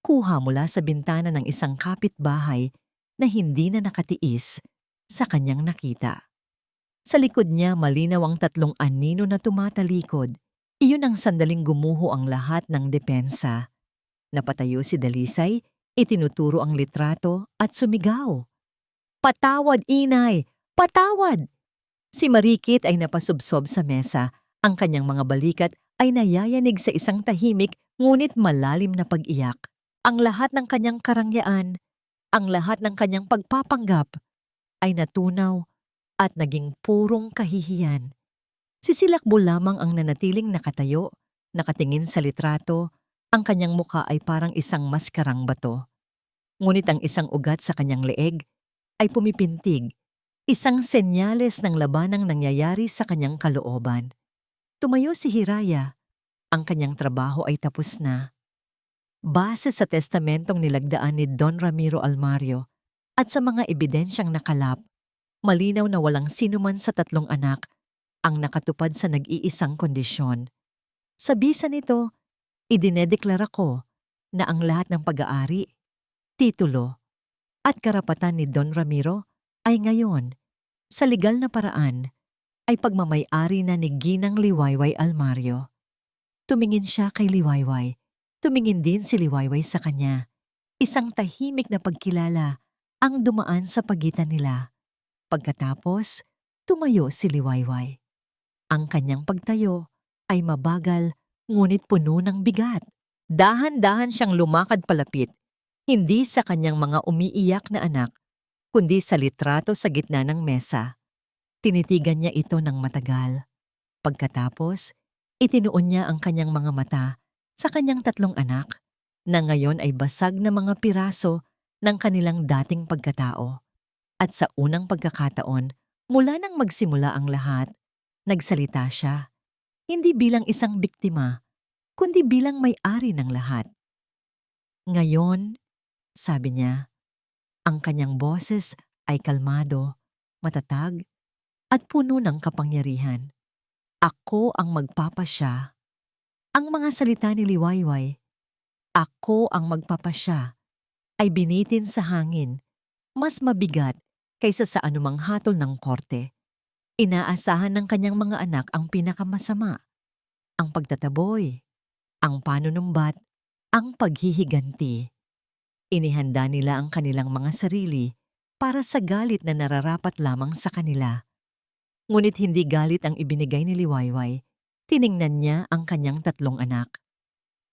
Kuha mula sa bintana ng isang kapitbahay na hindi na nakatiis sa kanyang nakita. Sa likod niya malinaw ang 3 anino na tumatalikod. Iyon ang sandaling gumuho ang lahat ng depensa. Napatayo si Dalisay, itinuturo ang litrato at sumigaw. Patawad, inay! Patawad! Si Marikit ay napasubsob sa mesa. Ang kanyang mga balikat ay nayayanig sa isang tahimik ngunit malalim na pag-iyak. Ang lahat ng kanyang karangyaan, ang lahat ng kanyang pagpapanggap ay natunaw at naging purong kahihiyan. Sisilakbo lamang ang nanatiling nakatayo, nakatingin sa litrato, ang kanyang muka ay parang isang maskarang bato. Ngunit ang isang ugat sa kanyang leeg ay pumipintig, isang senyales ng labanang nangyayari sa kanyang kalooban. Tumayo si Hiraya, ang kanyang trabaho ay tapos na. Base sa testamentong nilagdaan ni Don Ramiro Almario at sa mga ebidensyang nakalap, malinaw na walang sinuman sa 3 anak ang nakatupad sa nag-iisang kondisyon. Sa bisa nito, idinedeklara ko na ang lahat ng pag-aari, titulo, at karapatan ni Don Ramiro ay ngayon, sa legal na paraan, ay pagmamay-ari na ni Ginang Liwayway Almario. Tumingin siya kay Liwayway. Tumingin din si Liwayway sa kanya. Isang tahimik na pagkilala ang dumaan sa pagitan nila. Pagkatapos, tumayo si Liwayway. Ang kanyang pagtayo ay mabagal ngunit puno ng bigat. Dahan-dahan siyang lumakad palapit, hindi sa kanyang mga umiiyak na anak, kundi sa litrato sa gitna ng mesa. Tinitigan niya ito ng matagal. Pagkatapos, itinuon niya ang kanyang mga mata sa kanyang 3 anak na ngayon ay basag na mga piraso ng kanilang dating pagkatao. At sa unang pagkakataon, mula nang magsimula ang lahat, nagsalita siya, hindi bilang isang biktima, kundi bilang may-ari ng lahat. Ngayon, sabi niya, ang kanyang boses ay kalmado, matatag, at puno ng kapangyarihan. Ako ang magpapasya. Ang mga salita ni Liwayway, ako ang magpapasya, ay binitin sa hangin, mas mabigat kaysa sa anumang hatol ng korte. Inaasahan ng kanyang mga anak ang pinakamasama, ang pagtataboy, ang panunumbat, ang paghihiganti. Inihanda nila ang kanilang mga sarili para sa galit na nararapat lamang sa kanila. Ngunit hindi galit ang ibinigay ni Liwayway. Tiningnan niya ang kanyang 3 anak.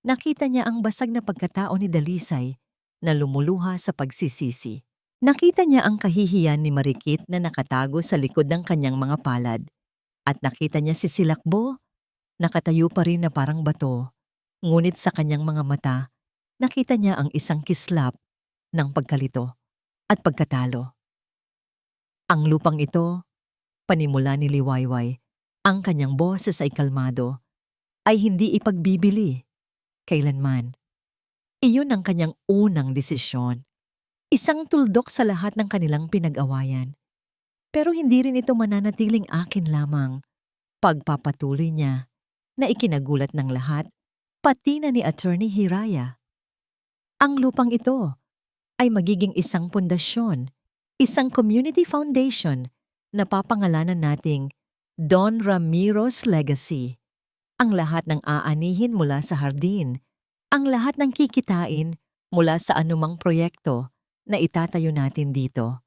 Nakita niya ang basag na pagkatao ni Dalisay na lumuluha sa pagsisisi. Nakita niya ang kahihiyan ni Marikit na nakatago sa likod ng kanyang mga palad. At nakita niya si Silakbo, nakatayo pa rin na parang bato. Ngunit sa kanyang mga mata, nakita niya ang isang kislap ng pagkalito at pagkatalo. Ang lupang ito Panimula ni Liwayway, ang kanyang boses ay kalmado, ay hindi ipagbibili. Kailanman. Iyon ang kanyang unang desisyon. Isang tuldok sa lahat ng kanilang pinag-awayan. Pero hindi rin ito mananatiling akin lamang. Pagpapatuloy niya na ikinagulat ng lahat, pati na ni Attorney Hiraya. Ang lupang ito ay magiging isang pundasyon, isang community foundation na papangalanan nating Don Ramiro's Legacy. Ang lahat ng aanihin mula sa hardin, ang lahat ng kikitain mula sa anumang proyekto na itatayo natin dito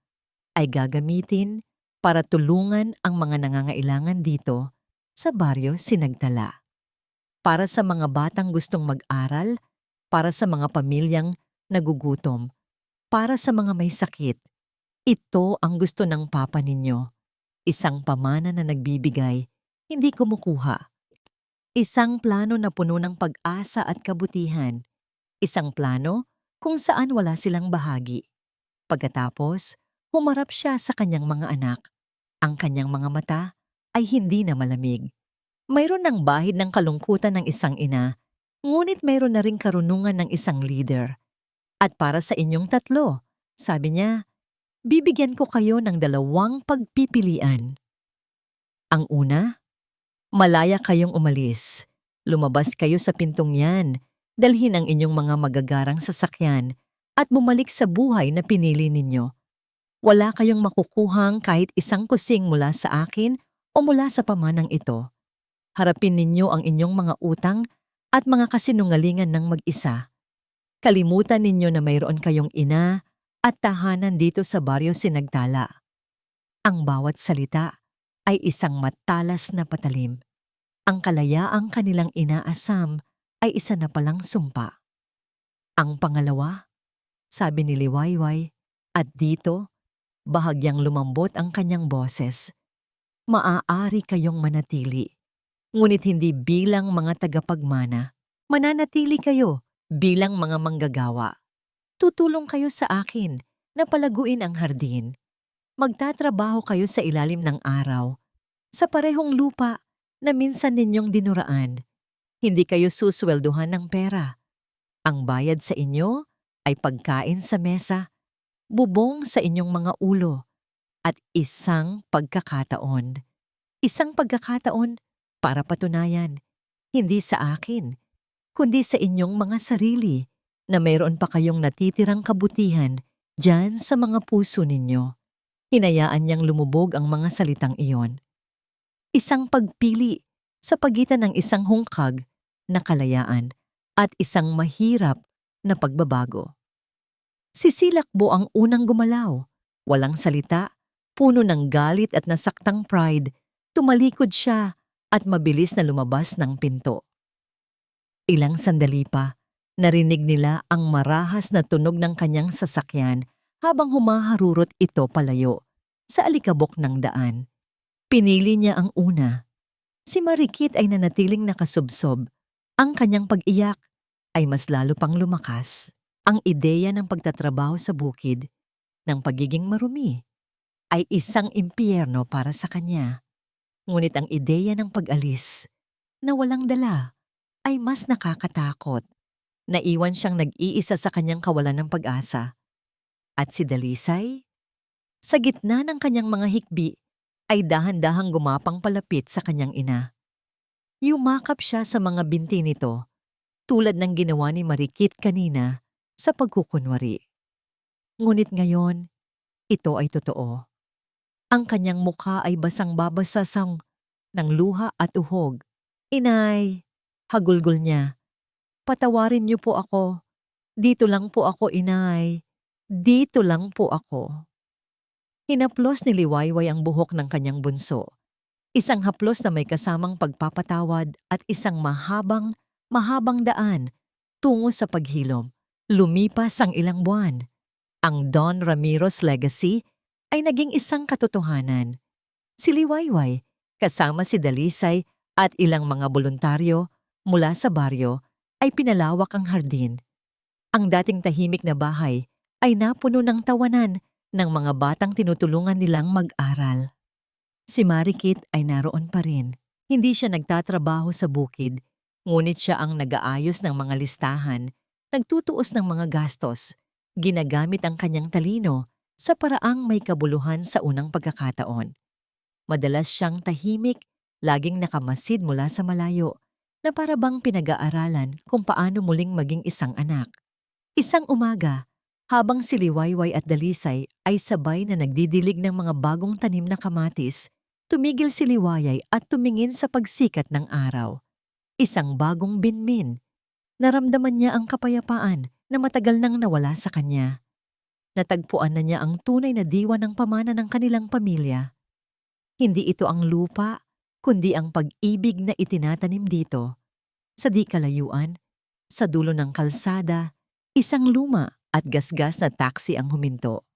ay gagamitin para tulungan ang mga nangangailangan dito sa baryo Sinagtala. Para sa mga batang gustong mag-aral, para sa mga pamilyang nagugutom, para sa mga may sakit. Ito ang gusto ng Papa ninyo. Isang pamana na nagbibigay, hindi kumukuha. Isang plano na puno ng pag-asa at kabutihan. Isang plano kung saan wala silang bahagi. Pagkatapos, humarap siya sa kanyang mga anak. Ang kanyang mga mata ay hindi na malamig. Mayroon ng bahid ng kalungkutan ng isang ina, ngunit mayroon na ring karunungan ng isang leader. At para sa inyong tatlo, sabi niya, bibigyan ko kayo ng 2 pagpipilian. Ang una, malaya kayong umalis. Lumabas kayo sa pintong yan, dalhin ang inyong mga magagarang sasakyan at bumalik sa buhay na pinili ninyo. Wala kayong makukuhang kahit isang kusing mula sa akin o mula sa pamanang ito. Harapin ninyo ang inyong mga utang at mga kasinungalingan ng mag-isa. Kalimutan ninyo na mayroon kayong ina at tahanan dito sa baryo Sinagtala. Ang bawat salita ay isang matalas na patalim. Ang kalayaang kanilang inaasam ay isa na palang sumpa. Ang pangalawa, sabi ni Liwayway, at dito, bahagyang lumambot ang kanyang boses. Maaari kayong manatili, ngunit hindi bilang mga tagapagmana. Mananatili kayo bilang mga manggagawa. Tutulong kayo sa akin na palaguin ang hardin. Magtatrabaho kayo sa ilalim ng araw, sa parehong lupa na minsan ninyong dinuraan. Hindi kayo suswelduhan ng pera. Ang bayad sa inyo ay pagkain sa mesa, bubong sa inyong mga ulo, at isang pagkakataon. Isang pagkakataon para patunayan, hindi sa akin, kundi sa inyong mga sarili, na mayroon pa kayong natitirang kabutihan dyan sa mga puso ninyo. Hinayaan niyang lumubog ang mga salitang iyon. Isang pagpili sa pagitan ng isang hungkag na kalayaan at isang mahirap na pagbabago. Sisilakbo ang unang gumalaw, walang salita, puno ng galit at nasaktang pride, tumalikod siya at mabilis na lumabas ng pinto. Ilang sandali pa, narinig nila ang marahas na tunog ng kanyang sasakyan habang humaharurot ito palayo sa alikabok ng daan. Pinili niya ang una. Si Marikit ay nanatiling nakasubsob. Ang kanyang pag-iyak ay mas lalo pang lumakas. Ang ideya ng pagtatrabaho sa bukid, ng pagiging marumi, ay isang impyerno para sa kanya. Ngunit ang ideya ng pag-alis, na walang dala, ay mas nakakatakot. Naiwan siyang nag-iisa sa kanyang kawalan ng pag-asa. At si Dalisay, sa gitna ng kanyang mga hikbi, ay dahan-dahang gumapang palapit sa kanyang ina. Yumakap siya sa mga binti nito, tulad ng ginawa ni Marikit kanina sa pagkukunwari. Ngunit ngayon, ito ay totoo. Ang kanyang mukha ay basang-babasasang ng luha at uhog. Inay, hagulgol niya. Patawarin niyo po ako. Dito lang po ako, inay. Dito lang po ako. Hinaplos ni Liwayway ang buhok ng kanyang bunso. Isang haplos na may kasamang pagpapatawad at isang mahabang daan tungo sa paghilom. Lumipas ang ilang buwan. Ang Don Ramiro's legacy ay naging isang katotohanan. Si Liwayway, kasama si Dalisay at ilang mga voluntaryo mula sa baryo, ay pinalawak ang hardin. Ang dating tahimik na bahay ay napuno ng tawanan ng mga batang tinutulungan nilang mag-aral. Si Marikit ay naroon pa rin. Hindi siya nagtatrabaho sa bukid, ngunit siya ang nag-aayos ng mga listahan, nagtutuos ng mga gastos, ginagamit ang kanyang talino sa paraang may kabuluhan sa unang pagkakataon. Madalas siyang tahimik, laging nakamasid mula sa malayo, na para bang pinag-aaralan kung paano muling maging isang anak. Isang umaga, habang si Liwayway at Dalisay ay sabay na nagdidilig ng mga bagong tanim na kamatis, tumigil si Liwayay at tumingin sa pagsikat ng araw. Isang bagong binmin. Naramdaman niya ang kapayapaan na matagal nang nawala sa kanya. Natagpuan na niya ang tunay na diwa ng pamana ng kanilang pamilya. Hindi ito ang lupa, kundi ang pag-ibig na itinatanim dito. Sa di kalayuan, sa dulo ng kalsada, isang luma at gasgas na taxi ang huminto.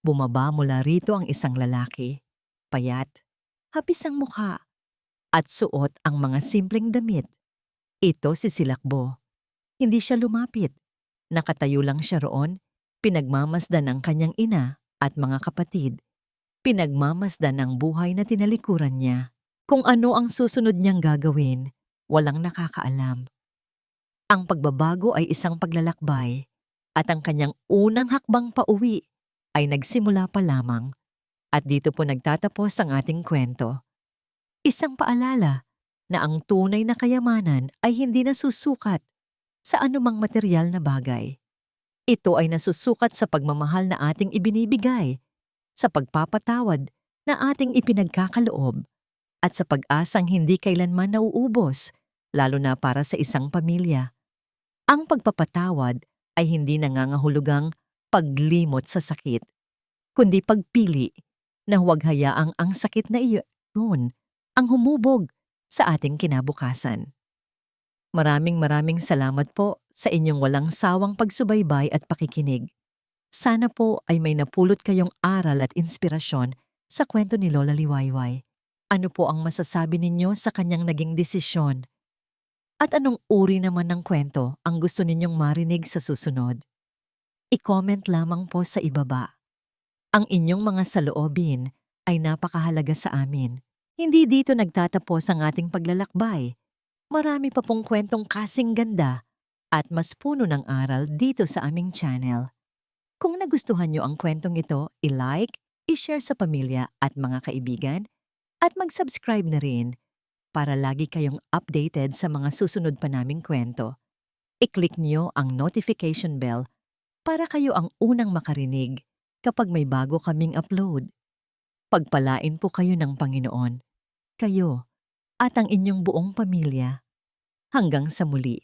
Bumaba mula rito ang isang lalaki, payat, hapis ang mukha, at suot ang mga simpleng damit. Ito si Silakbo. Hindi siya lumapit. Nakatayo lang siya roon, pinagmamasdan ang kanyang ina at mga kapatid. Pinagmamasdan ang buhay na tinalikuran niya. Kung ano ang susunod niyang gagawin, walang nakakaalam. Ang pagbabago ay isang paglalakbay, at ang kanyang unang hakbang pauwi ay nagsimula pa lamang. At dito po nagtatapos ang ating kwento. Isang paalala na ang tunay na kayamanan ay hindi nasusukat sa anumang material na bagay. Ito ay nasusukat sa pagmamahal na ating ibinibigay, sa pagpapatawad na ating ipinagkakaloob, at sa pag-asang hindi kailanman nauubos, lalo na para sa isang pamilya. Ang pagpapatawad ay hindi nangangahulugang paglimot sa sakit, kundi pagpili na huwag hayaang ang sakit na iyon ang humubog sa ating kinabukasan. Maraming salamat po sa inyong walang sawang pagsubaybay at pakikinig. Sana po ay may napulot kayong aral at inspirasyon sa kwento ni Lola Liwayway. Ano po ang masasabi ninyo sa kanyang naging desisyon? At anong uri naman ng kwento ang gusto ninyong marinig sa susunod? I-comment lamang po sa ibaba. Ang inyong mga saloobin ay napakahalaga sa amin. Hindi dito nagtatapos ang ating paglalakbay. Marami pa pong kwentong kasing ganda at mas puno ng aral dito sa aming channel. Kung nagustuhan nyo ang kwentong ito, i-like, i-share sa pamilya at mga kaibigan, at mag-subscribe na rin para lagi kayong updated sa mga susunod pa naming kwento. I-click nyo ang notification bell para kayo ang unang makarinig kapag may bago kaming upload. Pagpalain po kayo ng Panginoon, kayo at ang inyong buong pamilya. Hanggang sa muli.